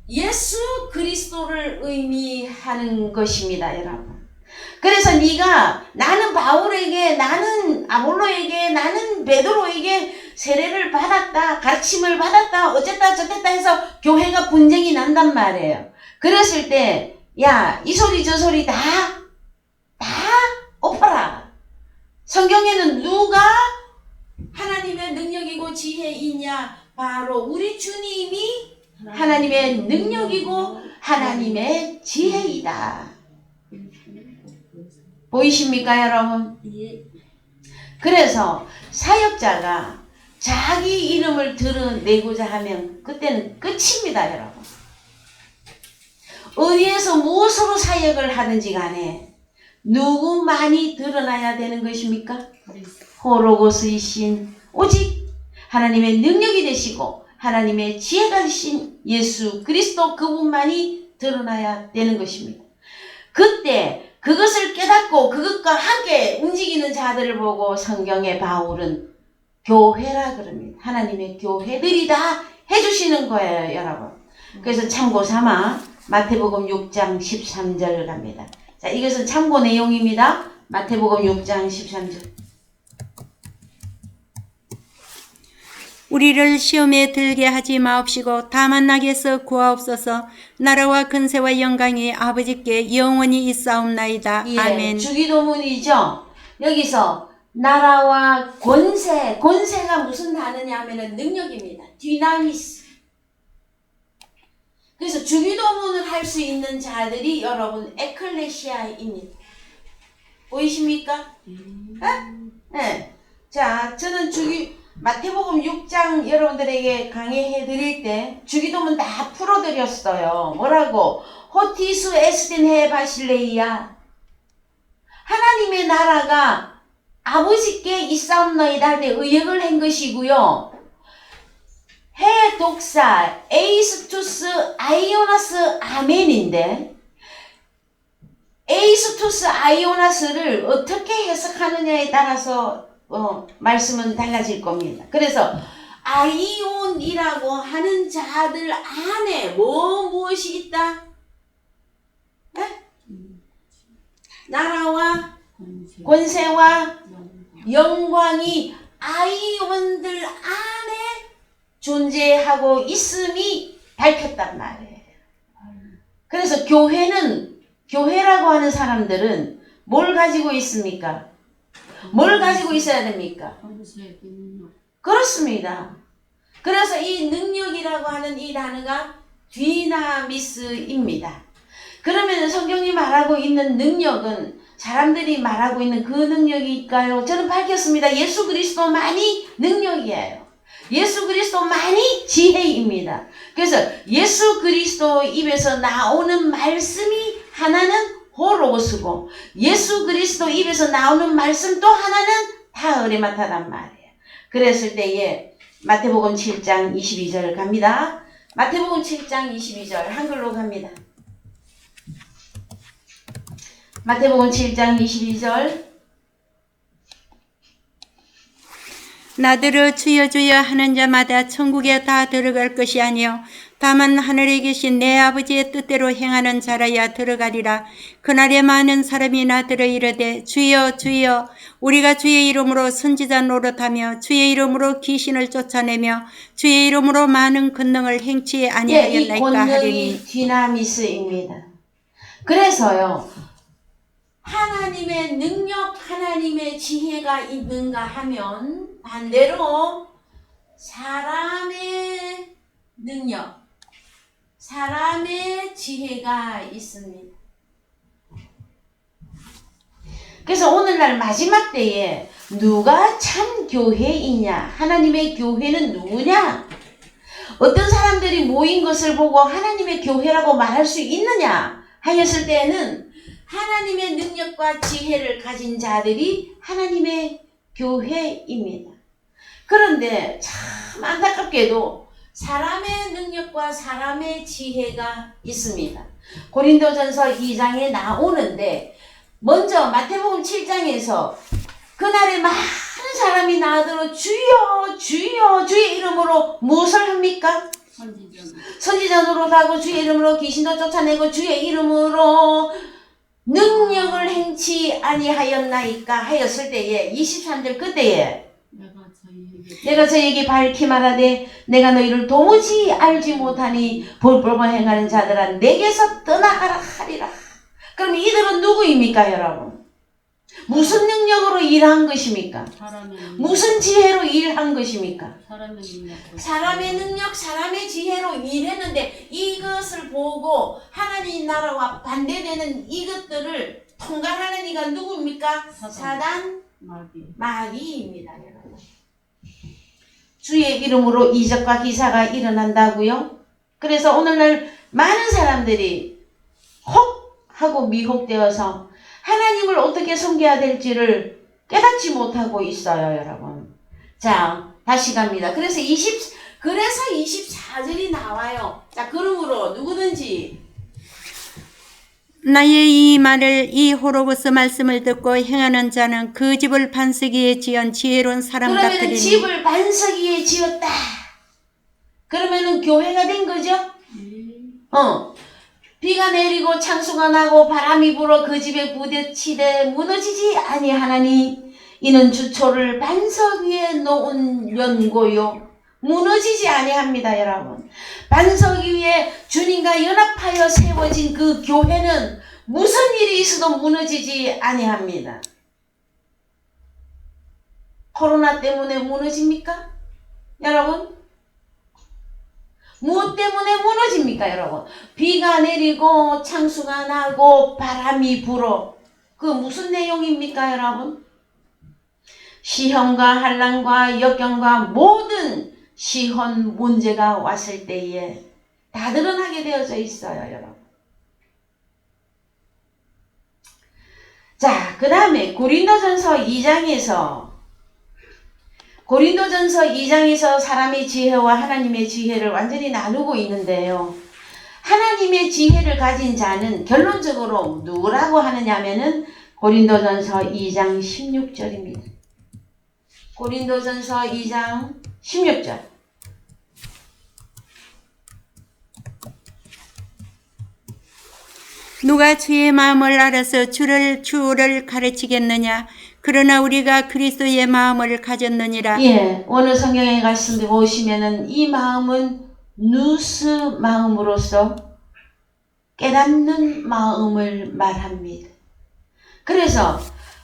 예수 그리스도를 의미하는 것입니다, 여러분. 그래서 네가 나는 바울에게, 나는 아볼로에게, 나는 베드로에게 세례를 받았다, 가르침을 받았다, 어쨌다 저쨌다 해서 교회가 분쟁이 난단 말이에요. 그랬을 때 야, 이 소리 저 소리 다 엎어라. 성경에는 누가 하나님의 능력이고 지혜이냐? 바로 우리 주님이 하나님의 능력이고 하나님의 지혜이다. 보이십니까, 여러분? 그래서 사역자가 자기 이름을 드러내고자 하면 그때는 끝입니다, 여러분. 어디에서 무엇으로 사역을 하든지 간에 누구만이 드러나야 되는 것입니까? 호로고스이신 오직 하나님의 능력이 되시고 하나님의 지혜가 되신 예수 그리스도 그분만이 드러나야 되는 것입니다. 그때 그것을 깨닫고 그것과 함께 움직이는 자들을 보고 성경의 바울은 교회라 그럽니다. 하나님의 교회들이다 해주시는 거예요, 여러분. 그래서 참고 삼아 마태복음 6장 13절 갑니다. 자, 이것은 참고 내용입니다. 마태복음 6장 13절. 우리를 시험에 들게 하지 마옵시고 다만 낙에서 구하옵소서. 나라와 근세와 영광이 아버지께 영원히 있사옵나이다. 예, 아멘. 주기도문이죠. 여기서 나라와 권세가 무슨 단어냐 하면은 능력입니다. 디나미스. 그래서 주기도문을 할 수 있는 자들이 여러분 에클레시아입니다. 보이십니까? 네. 자, 저는 마태복음 6장 여러분들에게 강의해 드릴 때 주기도문 다 풀어드렸어요. 뭐라고? 호티수 에스딘 해 바실레이야. 하나님의 나라가 아버지께 있사옵나이다 할 때 의역을 한 것이고요. 해 독사 에이스투스 아이오나스 아멘인데 에이스투스 아이오나스를 어떻게 해석하느냐에 따라서 말씀은 달라질 겁니다. 그래서 아이온이라고 하는 자들 안에 무엇이 있다? 네? 나라와 권세와 영광이 아이온들 안에 존재하고 있음이 밝혔단 말이에요. 그래서 교회라고 하는 사람들은 뭘 가지고 있습니까? 뭘 가지고 있어야 됩니까? 그렇습니다. 그래서 이 능력이라고 하는 이 단어가 디나미스입니다. 그러면 성경이 말하고 있는 능력은 사람들이 말하고 있는 그 능력일까요? 저는 밝혔습니다. 예수 그리스도만이 능력이에요. 예수 그리스도만이 지혜입니다. 그래서 예수 그리스도 입에서 나오는 말씀이 하나는 호로고스고 예수 그리스도 입에서 나오는 말씀 또 하나는 다으레마타단 말이에요. 그랬을 때에 마태복음 7장 22절 갑니다. 마태복음 7장 22절 한글로 갑니다. 마태복음 7장 22절 나더러 주여 주여 하는 자마다 천국에 다 들어갈 것이 아니요 다만 하늘에 계신 내 아버지의 뜻대로 행하는 자라야 들어가리라. 그날에 많은 사람이 나더러 이르되 주여 주여 우리가 주의 이름으로 선지자 노릇하며 주의 이름으로 귀신을 쫓아내며 주의 이름으로 많은 권능을 행치 아니하였나이까 이 권능이 하리니. 디나미스입니다. 그래서요 하나님의 능력 하나님의 지혜가 있는가 하면 반대로 사람의 능력 사람의 지혜가 있습니다. 그래서 오늘날 마지막 때에 누가 참 교회이냐 하나님의 교회는 누구냐 어떤 사람들이 모인 것을 보고 하나님의 교회라고 말할 수 있느냐 하였을 때에는 하나님의 능력과 지혜를 가진 자들이 하나님의 교회입니다. 그런데 참 안타깝게도 사람의 능력과 사람의 지혜가 있습니다. 고린도전서 2장에 나오는데 먼저 마태복음 7장에서 그날에 많은 사람이 나더러 주여 주여 주의 이름으로 무엇을 합니까? 선지전으로 가고 주의 이름으로 귀신도 쫓아내고 주의 이름으로 능력을 행치 아니하였나이까 하였을 때에 23절 그때에 내가 저에게 밝히 말하되 내가 너희를 도무지 알지 못하니 볼법을 행하는 자들아 내게서 떠나가라 하리라. 그럼 이들은 누구입니까 여러분? 무슨 능력으로 일한 것입니까? 무슨 지혜로 일한 것입니까? 사람의 능력, 사람의 지혜로 일했는데 이것을 보고 하나님 나라와 반대되는 이것들을 통과하는 이가 누구입니까? 사단, 마귀입니다. 여러분. 주의 이름으로 이적과 기사가 일어난다고요? 그래서 오늘날 많은 사람들이 혹 하고 미혹되어서 하나님을 어떻게 섬겨야 될지를 깨닫지 못하고 있어요, 여러분. 자, 다시 갑니다. 그래서 24절이 나와요. 자, 그러므로 누구든지 나의 이 말을 이 호로보스 말씀을 듣고 행하는 자는 그 집을 반석 위에 지은 지혜로운 사람 그러면은 같으리니. 집을 반석 위에 지었다. 그러면은 교회가 된 거죠? 비가 내리고 창수가 나고 바람이 불어 그 집에 부딪히되 무너지지 아니하나니 이는 주초를 반석 위에 놓은 연고요. 무너지지 아니합니다, 여러분. 반석 위에 주님과 연합하여 세워진 그 교회는 무슨 일이 있어도 무너지지 아니합니다. 코로나 때문에 무너집니까? 여러분? 무엇 때문에 무너집니까, 여러분? 비가 내리고 창수가 나고 바람이 불어. 그 무슨 내용입니까, 여러분? 시험과 환난과 역경과 모든 시험 문제가 왔을 때에 다 드러나게 되어져 있어요, 여러분. 자, 그 다음에 고린도전서 2장에서 사람의 지혜와 하나님의 지혜를 완전히 나누고 있는데요. 하나님의 지혜를 가진 자는 결론적으로 누구라고 하느냐면은 고린도전서 2장 16절입니다. 고린도전서 2장 16절. 누가 주의 마음을 알아서 주를 가르치겠느냐? 그러나 우리가 그리스도의 마음을 가졌느니라. 예, 오늘 성경에 말씀 보시면은 이 마음은 누스 마음으로서 깨닫는 마음을 말합니다. 그래서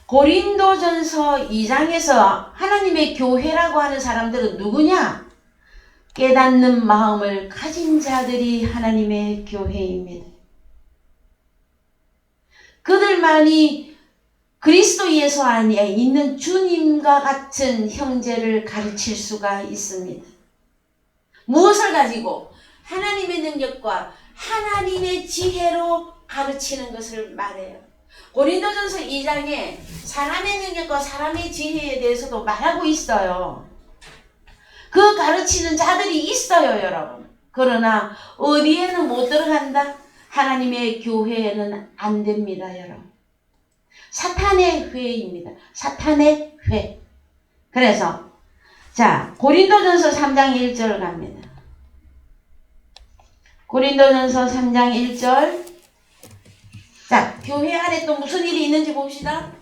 고린도전서 2장에서 하나님의 교회라고 하는 사람들은 누구냐? 깨닫는 마음을 가진 자들이 하나님의 교회입니다. 그들만이 그리스도 예수 안에 있는 주님과 같은 형제를 가르칠 수가 있습니다. 무엇을 가지고? 하나님의 능력과 하나님의 지혜로 가르치는 것을 말해요. 고린도전서 2장에 사람의 능력과 사람의 지혜에 대해서도 말하고 있어요. 그 가르치는 자들이 있어요, 여러분. 그러나 어디에는 못 들어간다? 하나님의 교회에는 안 됩니다, 여러분. 사탄의 회입니다. 사탄의 회. 그래서 자, 고린도전서 3장 1절 갑니다. 고린도전서 3장 1절. 자, 교회 안에 또 무슨 일이 있는지 봅시다.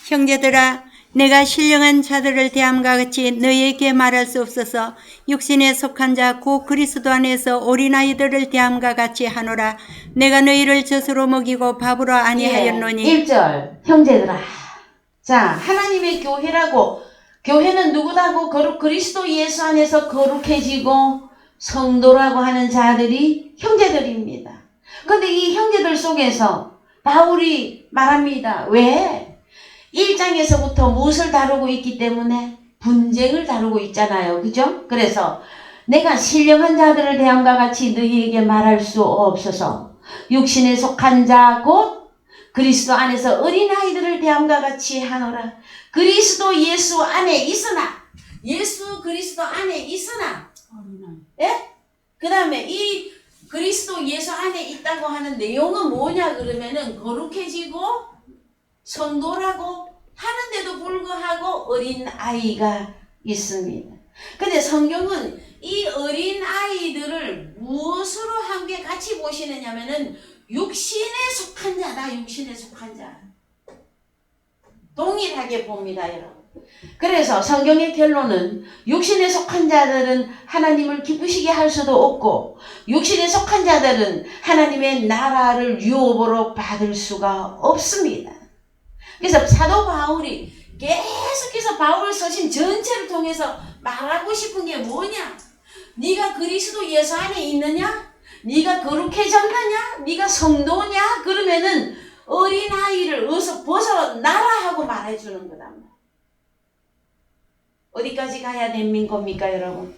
형제들아, 내가 신령한 자들을 대함과 같이 너희에게 말할 수 없어서 육신에 속한 자 곧 그리스도 안에서 어린아이들을 대함과 같이 하노라. 내가 너희를 젖으로 먹이고 밥으로 아니하였노니. 1절 형제들아. 자, 하나님의 교회라고, 교회는 누구라고? 그리스도 예수 안에서 거룩해지고 성도라고 하는 자들이 형제들입니다. 근데 이 형제들 속에서 바울이 말합니다. 왜? 1장에서부터 무엇을 다루고 있기 때문에 분쟁을 다루고 있잖아요. 그죠? 그래서 내가 신령한 자들을 대함과 같이 너희에게 말할 수 없어서 육신에 속한 자 곧 그리스도 안에서 어린아이들을 대함과 같이 하노라. 그리스도 예수 안에 있으나, 예수 그리스도 안에 있으나, 예? 그 다음에 이 그리스도 예수 안에 있다고 하는 내용은 뭐냐 그러면은 거룩해지고 성도라고 하는데도 불구하고 어린 아이가 있습니다. 근데 성경은 이 어린 아이들을 무엇으로 함께 같이 보시느냐면은 육신에 속한 자다. 육신에 속한 자. 동일하게 봅니다, 여러분. 그래서 성경의 결론은 육신에 속한 자들은 하나님을 기쁘시게 할 수도 없고 육신에 속한 자들은 하나님의 나라를 유업으로 받을 수가 없습니다. 그래서 사도 바울이 계속해서 바울 서신 전체를 통해서 말하고 싶은 게 뭐냐? 네가 그리스도 예수 안에 있느냐? 네가 거룩해졌느냐? 네가 성도냐? 그러면은 어린아이를 어서 벗어나라 하고 말해주는 거다. 어디까지 가야 된 겁니까, 여러분?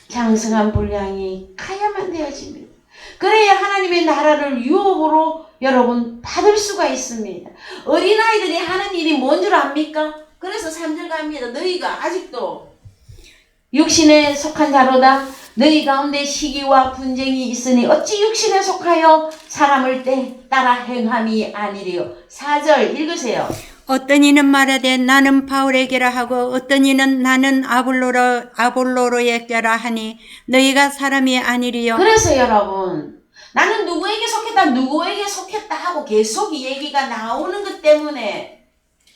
장성한 분량이 가야만 되어집니다. 그래야 하나님의 나라를 유업으로 여러분 받을 수가 있습니다. 어린아이들이 하는 일이 뭔 줄 압니까? 그래서 3절 갑니다. 너희가 아직도 육신에 속한 자로다. 너희 가운데 시기와 분쟁이 있으니 어찌 육신에 속하여 사람을 따라 행함이 아니리요. 4절 읽으세요. 어떤 이는 말하되 나는 바울에게라 하고 어떤 이는 나는 아볼로로에게라 하니 너희가 사람이 아니리요. 그래서 여러분, 나는 누구에게 속했다 하고 계속 이 얘기가 나오는 것 때문에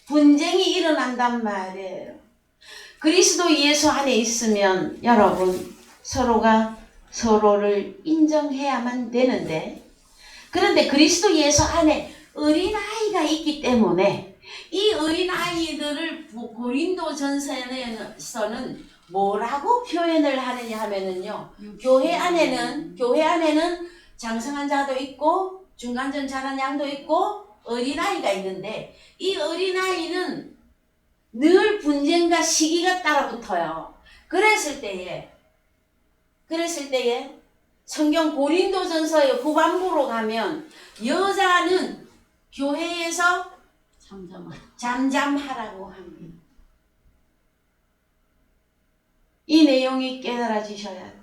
분쟁이 일어난단 말이에요. 그리스도 예수 안에 있으면 여러분 서로가 서로를 인정해야만 되는데, 그런데 그리스도 예수 안에 어린아이가 있기 때문에 이 어린아이들을 고린도전서에서는 뭐라고 표현을 하느냐 하면은요. 교회 안에는 장성한 자도 있고 중간전 자란 양도 있고 어린아이가 있는데 이 어린아이는 늘 분쟁과 시기가 따라붙어요. 그랬을 때에 성경 고린도전서의 후반부로 가면 여자는 교회에서 잠잠하라고 합니다. 이 내용이 깨달아지셔야 돼요.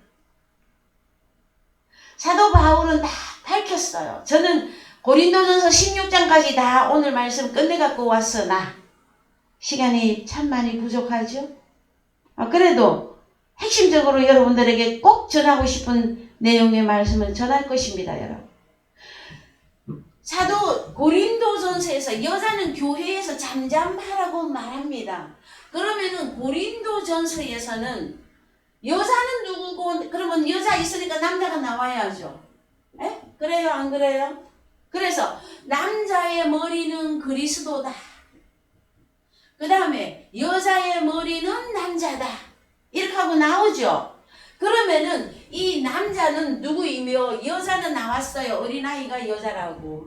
사도 바울은 다 밝혔어요. 저는 고린도전서 16장까지 다 오늘 말씀 끝내갖고 왔으나 시간이 참 많이 부족하죠. 그래도 핵심적으로 여러분들에게 꼭 전하고 싶은 내용의 말씀을 전할 것입니다. 여러분. 사도 고린도전서에서 여자는 교회에서 잠잠하라고 말합니다. 그러면은 고린도전서에서는 여자는 누구고 그러면 여자 있으니까 남자가 나와야죠. 에? 그래요 안 그래요? 그래서 남자의 머리는 그리스도다. 그 다음에 여자의 머리는 남자다. 이렇게 하고 나오죠. 그러면은 이 남자는 누구이며 여자는 나왔어요. 어린아이가 여자라고.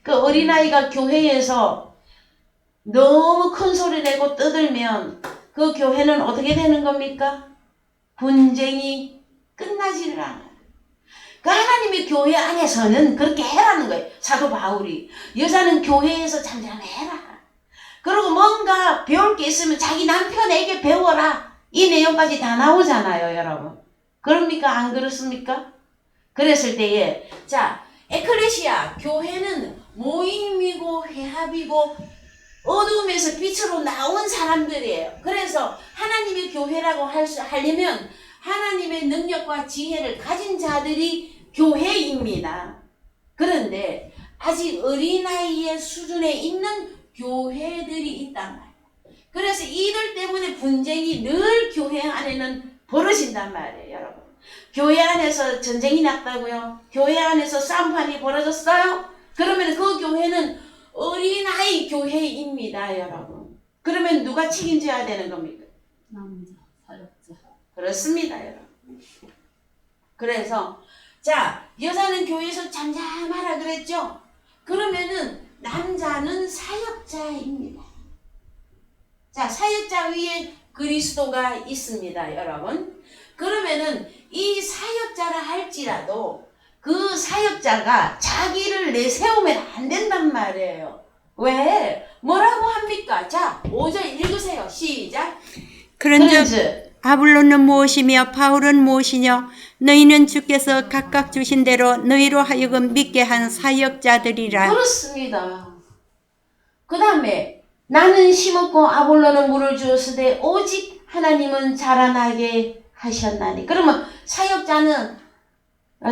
그 어린아이가 교회에서 너무 큰 소리 내고 떠들면 그 교회는 어떻게 되는 겁니까? 분쟁이 끝나지를 않아요. 그 하나님의 교회 안에서는 그렇게 해라는 거예요. 사도 바울이. 여자는 교회에서 잠잠해라. 그리고 뭔가 배울 게 있으면 자기 남편에게 배워라. 이 내용까지 다 나오잖아요, 여러분. 그럽니까? 안 그렇습니까? 그랬을 때에, 자, 에클레시아, 교회는 모임이고 회합이고 어두움에서 빛으로 나온 사람들이에요. 그래서 하나님의 교회라고 하려면 하나님의 능력과 지혜를 가진 자들이 교회입니다. 그런데 아직 어린아이의 수준에 있는 교회들이 있단 말이에요. 그래서 이들 때문에 분쟁이 늘 교회 안에는 벌어진단 말이에요, 여러분. 교회 안에서 전쟁이 났다고요? 교회 안에서 싸움판이 벌어졌어요? 그러면 그 교회는 어린아이 교회입니다, 여러분. 그러면 누가 책임져야 되는 겁니까? 남자, 사역자. 그렇습니다, 여러분. 그래서 자, 여자는 교회에서 잠잠하라 그랬죠? 그러면은 남자는 사역자입니다. 자, 사역자 위에 그리스도가 있습니다, 여러분. 그러면은 이 사역자라 할지라도 그 사역자가 자기를 내세우면 안 된단 말이에요. 왜? 뭐라고 합니까? 자, 5절 읽으세요. 시작. 그런즉 아볼로는 무엇이며 바울은 무엇이뇨? 너희는 주께서 각각 주신 대로 너희로 하여금 믿게 한 사역자들이라. 그렇습니다. 그 다음에 나는 심었고 아볼로는 물을 주었으되 오직 하나님은 자라나게 하셨나니. 그러면 사역자는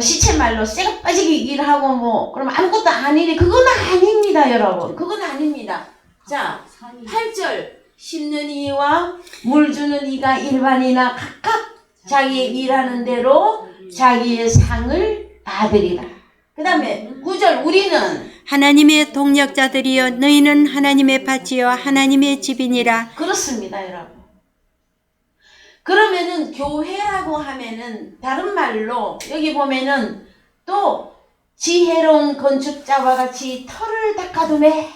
시체말로 쇠가 빠지게 일하고 뭐 그러면 아무것도 아니니. 그건 아닙니다, 여러분. 그건 아닙니다. 자, 8절 심는 이와 물 주는 이가 일반이나 각각 자기의 일하는 대로 자기의 상을 받으리라. 그 다음에 9절 우리는 하나님의 동력자들이여 너희는 하나님의 밭이요 하나님의 집이니라. 그렇습니다, 여러분. 그러면은 교회라고 하면은 다른 말로 여기 보면은 또 지혜로운 건축자와 같이 터를 닦아두매.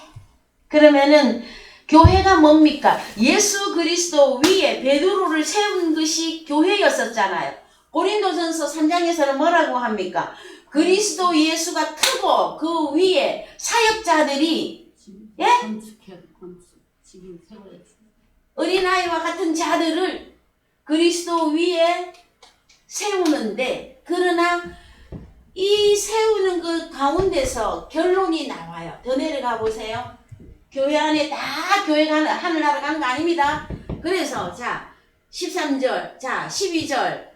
그러면은 교회가 뭡니까? 예수 그리스도 위에 베드로를 세운 것이 교회였었잖아요. 고린도전서 3장에서는 뭐라고 합니까? 그리스도 예수가 트고 그 위에 사역자들이 예? 어린아이와 같은 자들을 그리스도 위에 세우는데, 그러나 이 세우는 그 가운데서 결론이 나와요. 더 내려가 보세요. 교회 안에 다 교회가 하늘나라 가는 거 아닙니다. 그래서 자 13절, 자 12절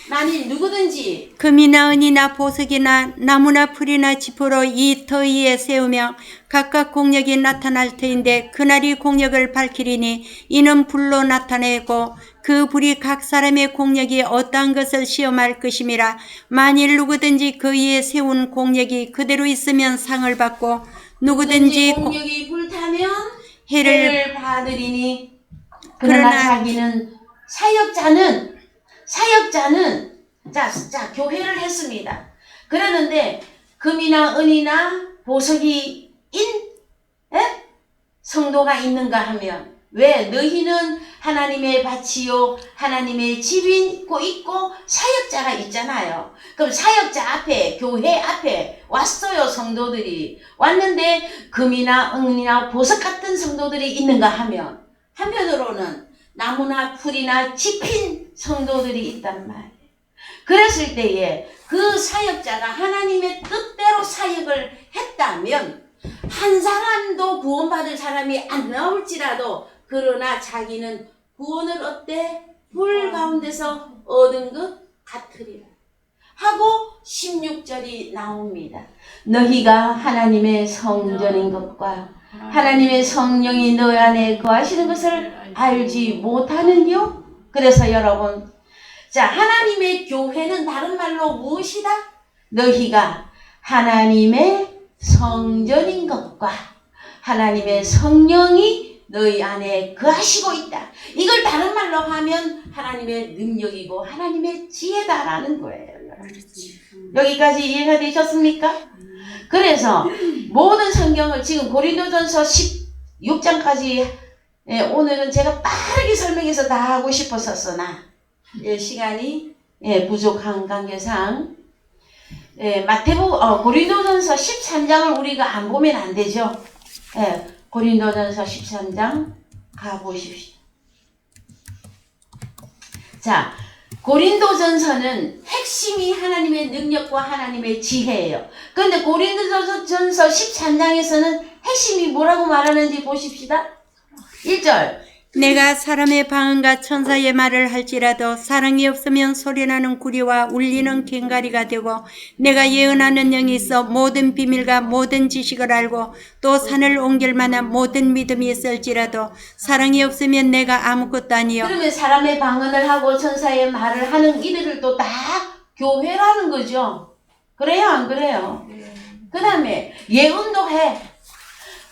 만일 누구든지 금이나 은이나 보석이나 나무나 풀이나 지포로 이 터 위에 세우며 각각 공력이 나타날 터인데 그날이 공력을 밝히리니 이는 불로 나타내고 그 불이 각 사람의 공력이 어떠한 것을 시험할 것임이라. 만일 누구든지 그 위에 세운 공력이 그대로 있으면 상을 받고 누구든지 공력이 불타면 해를 해를 받으리니 그러나 그러나 자기는 사역자는 자 교회를 했습니다. 그러는데 금이나 은이나 보석이 성도가 있는가 하면 왜 너희는 하나님의 밭이요 하나님의 집이 있고 사역자가 있잖아요. 그럼 사역자 앞에 교회 앞에 왔어요. 성도들이 왔는데 금이나 은이나 보석 같은 성도들이 있는가 하면 한편으로는 나무나 풀이나 짚인 성도들이 있단 말이에요. 그랬을 때에 그 사역자가 하나님의 뜻대로 사역을 했다면 한 사람도 구원받을 사람이 안 나올지라도 그러나 자기는 구원을 불 가운데서 얻은 것 같으리라 하고 16절이 나옵니다. 너희가 하나님의 성전인 것과 하나님의 성령이 너 안에 거하시는 것을 알지 못하느뇨? 그래서 여러분, 자, 하나님의 교회는 다른 말로 무엇이다? 너희가 하나님의 성전인 것과 하나님의 성령이 너희 안에 거하시고 있다. 이걸 다른 말로 하면 하나님의 능력이고 하나님의 지혜다라는 거예요. 여기까지 이해가 되셨습니까? 그래서 모든 성경을 지금 고린도전서 16장까지 오늘은 제가 빠르게 설명해서 다 하고 싶었었으나 시간이 부족한 관계상 고린도전서 13장을 우리가 안 보면 안 되죠. 고린도전서 13장 가보십시오. 자, 고린도전서는 핵심이 하나님의 능력과 하나님의 지혜예요. 그런데 고린도전서 13장에서는 핵심이 뭐라고 말하는지 보십시다. 1절 내가 사람의 방언과 천사의 말을 할지라도 사랑이 없으면 소리나는 구리와 울리는 꽹과리가 되고 내가 예언하는 영이 있어 모든 비밀과 모든 지식을 알고 또 산을 옮길 만한 모든 믿음이 있을지라도 사랑이 없으면 내가 아무것도 아니요. 그러면 사람의 방언을 하고 천사의 말을 하는 이들을 또 다 교회라는 거죠. 그래요 안 그래요? 그 다음에 예언도 해.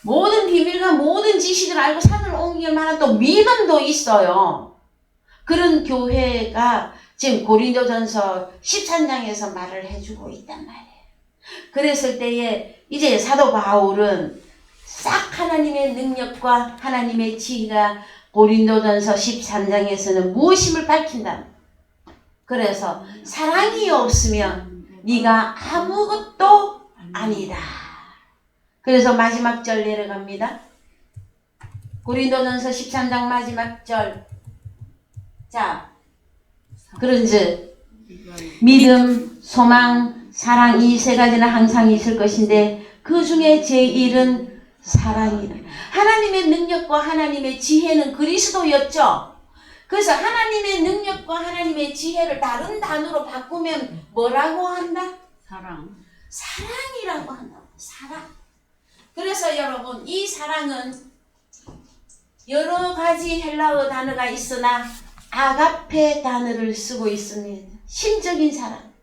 모든 비밀과 모든 지식을 알고 산을 옮길 만한 또 믿음도 있어요. 그런 교회가 지금 고린도전서 13장에서 말을 해주고 있단 말이에요. 그랬을 때에 이제 사도 바울은 싹 하나님의 능력과 하나님의 지혜가 고린도전서 13장에서는 무엇임을 밝힌다. 그래서 사랑이 없으면 네가 아무것도 아니다. 그래서 마지막 절 내려갑니다. 고린도전서 13장 마지막 절. 자, 그런즉 믿음, 소망, 사랑 이 세 가지는 항상 있을 것인데 그 중에 제일은 사랑이다. 하나님의 능력과 하나님의 지혜는 그리스도였죠. 그래서 하나님의 능력과 하나님의 지혜를 다른 단어로 바꾸면 뭐라고 한다? 사랑이라고 한다. 사랑. 그래서 여러분 이 사랑은 여러 가지 헬라어 단어가 있으나 아가페 단어를 쓰고 있습니다. 심적인 사랑.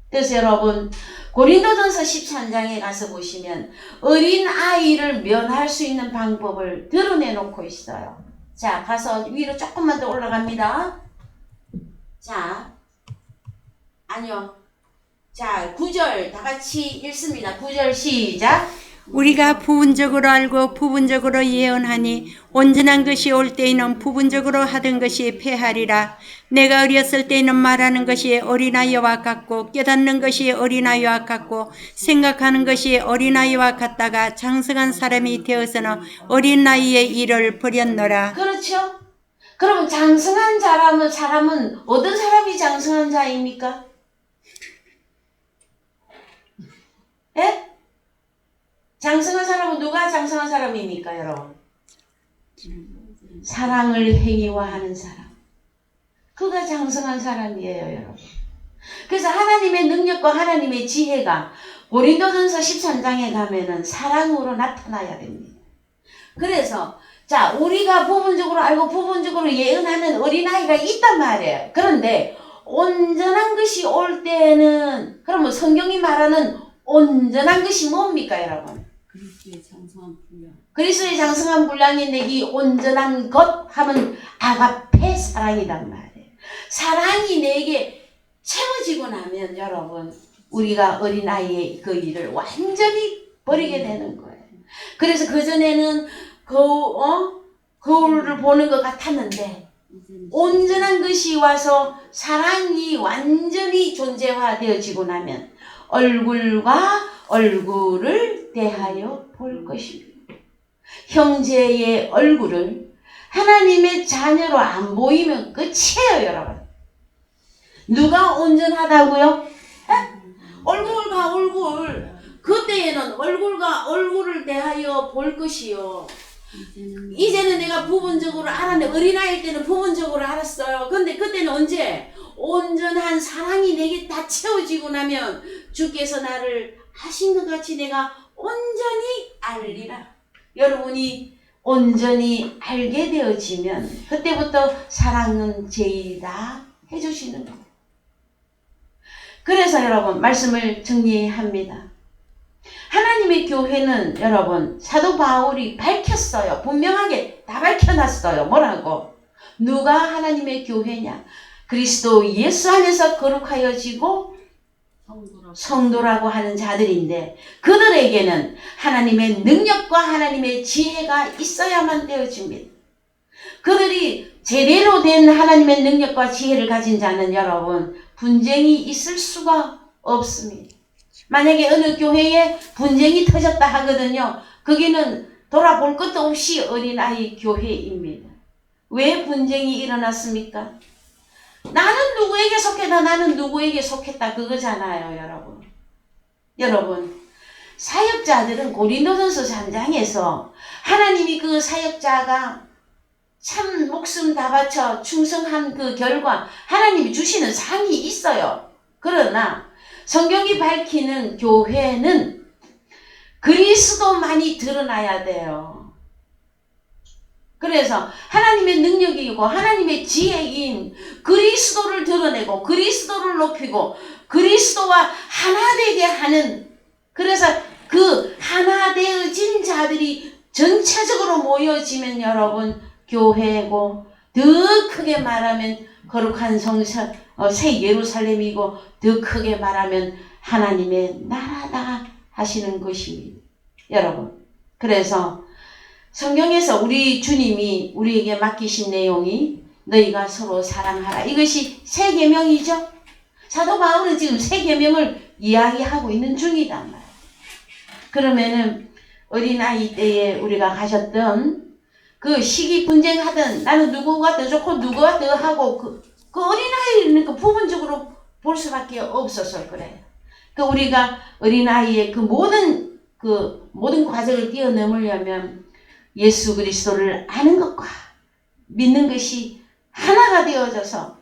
그래서 여러분 고린도전서 13장에 가서 보시면 어린 아이를 면할 수 있는 방법을 드러내놓고 있어요. 자, 가서 위로 조금만 더 올라갑니다. 자, 아니요. 자, 9절 다 같이 읽습니다. 9절 시작. 우리가 부분적으로 알고 부분적으로 예언하니 온전한 것이 올 때에는 부분적으로 하던 것이 패하리라. 내가 어렸을 때에는 말하는 것이 어린아이와 같고 깨닫는 것이 어린아이와 같고 생각하는 것이 어린아이와 같다가 장성한 사람이 되어서는 어린아이의 일을 버렸노라. 그렇죠? 그럼 장성한 사람은 어떤 사람이 장성한 자입니까? 예? 장성한 사람은 누가 장성한 사람입니까, 여러분? 사랑을 행위화하는 사람. 그가 장성한 사람이에요, 여러분. 그래서 하나님의 능력과 하나님의 지혜가 고린도전서 13장에 가면은 사랑으로 나타나야 됩니다. 그래서 자, 우리가 부분적으로 알고 부분적으로 예언하는 어린아이가 있단 말이에요. 그런데 온전한 것이 올 때에는 그러면 성경이 말하는 온전한 것이 뭡니까, 여러분? 그리스도의 장성한 분량. 그리스도의 장성한 분량인데 이 온전한 것 하면 아가페 사랑이란 말이에요. 사랑이 내게 채워지고 나면 여러분 우리가 어린아이의 그 일을 완전히 버리게 되는 거예요. 그래서 그전에는 거울을 보는 것 같았는데 온전한 것이 와서 사랑이 완전히 존재화되어지고 나면 얼굴과 얼굴을 대하여 볼 것입니다. 형제의 얼굴을 하나님의 자녀로 안 보이면 끝이에요, 여러분. 누가 온전하다고요? 얼굴과 얼굴. 그때에는 얼굴과 얼굴을 대하여 볼 것이요. 이제는 내가 부분적으로 알았는데 어린아이일 때는 부분적으로 알았어요. 근데 그때는 언제? 온전한 사랑이 내게 다 채워지고 나면 주께서 나를 하신 것 같이 내가 온전히 알리라. 여러분이 온전히 알게 되어지면 그때부터 사랑은 제일이다 해주시는 거예요. 그래서 여러분 말씀을 정리합니다. 하나님의 교회는 여러분 사도 바울이 밝혔어요. 분명하게 다 밝혀놨어요. 뭐라고? 누가 하나님의 교회냐? 그리스도 예수 안에서 거룩하여지고 성도라고 하는 자들인데 그들에게는 하나님의 능력과 하나님의 지혜가 있어야만 되어집니다. 그들이 제대로 된 하나님의 능력과 지혜를 가진 자는 여러분 분쟁이 있을 수가 없습니다. 만약에 어느 교회에 분쟁이 터졌다 하거든요. 거기는 돌아볼 것도 없이 어린아이 교회입니다. 왜 분쟁이 일어났습니까? 나는 누구에게 속했다, 나는 누구에게 속했다 그거잖아요, 여러분. 여러분, 사역자들은 고린도전서 3장에서 하나님이 그 사역자가 참 목숨 다 바쳐 충성한 그 결과 하나님이 주시는 상이 있어요. 그러나 성경이 밝히는 교회는 그리스도만이 드러나야 돼요. 그래서 하나님의 능력이고 하나님의 지혜인 그리스도를 드러내고 그리스도를 높이고 그리스도와 하나 되게 하는, 그래서 그 하나 되어진 자들이 전체적으로 모여지면 여러분 교회고, 더 크게 말하면 거룩한 성전 새 예루살렘이고, 더 크게 말하면 하나님의 나라다 하시는 것입니다. 여러분, 그래서 성경에서 우리 주님이 우리에게 맡기신 내용이 너희가 서로 사랑하라, 이것이 새 계명이죠. 사도 바울은 지금 새 계명을 이야기하고 있는 중이단 말이에요. 그러면은 어린아이 때에 우리가 가셨던 그 시기 분쟁하던 나는 누구가 더 좋고 누구가 더 하고 그 어린아이는 그 부분적으로 볼 수밖에 없어서 그래요. 그 우리가 어린아이의 그 모든 과정을 뛰어넘으려면 예수 그리스도를 아는 것과 믿는 것이 하나가 되어져서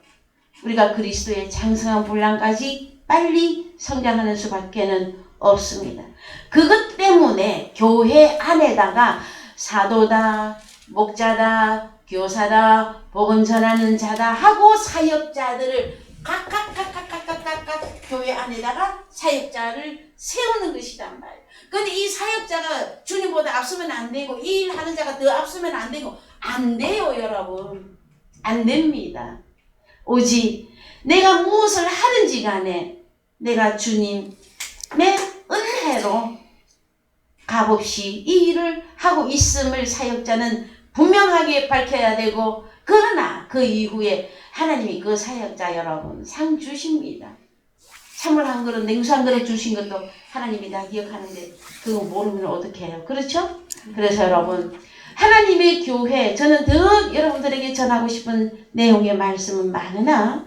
우리가 그리스도의 장성한 분량까지 빨리 성장하는 수밖에는 없습니다. 그것 때문에 교회 안에다가 사도다, 목자다, 교사다, 복음 전하는 자다 하고 사역자들을 각각 교회 안에다가 사역자를 세우는 것이란 말이에요. 근데 이 사역자가 주님보다 앞서면 안 되고 이 일 하는 자가 더 앞서면 안 되고 안 돼요, 여러분. 안 됩니다. 오직 내가 무엇을 하든지 간에 내가 주님의 은혜로 값없이 이 일을 하고 있음을 사역자는 분명하게 밝혀야 되고, 그러나 그 이후에 하나님이 그 사역자 여러분 상 주십니다. 찬물 한 그릇, 냉수 한 그릇 주신 것도 하나님이 다 기억하는데 그거 모르면 어떻게 해요? 그렇죠? 그래서 여러분, 하나님의 교회, 저는 더 여러분들에게 전하고 싶은 내용의 말씀은 많으나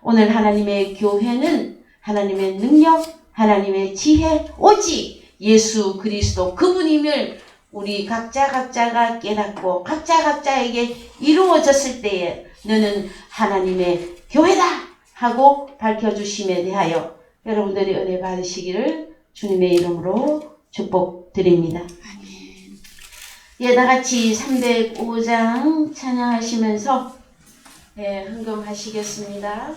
오늘 하나님의 교회는 하나님의 능력, 하나님의 지혜, 오직 예수 그리스도 그분임을 우리 각자가 깨닫고 각자에게 이루어졌을 때에 너는 하나님의 교회다 하고 밝혀주심에 대하여 여러분들이 은혜 받으시기를 주님의 이름으로 축복드립니다. 예, 다같이 305장 찬양하시면서 흥금하시겠습니다.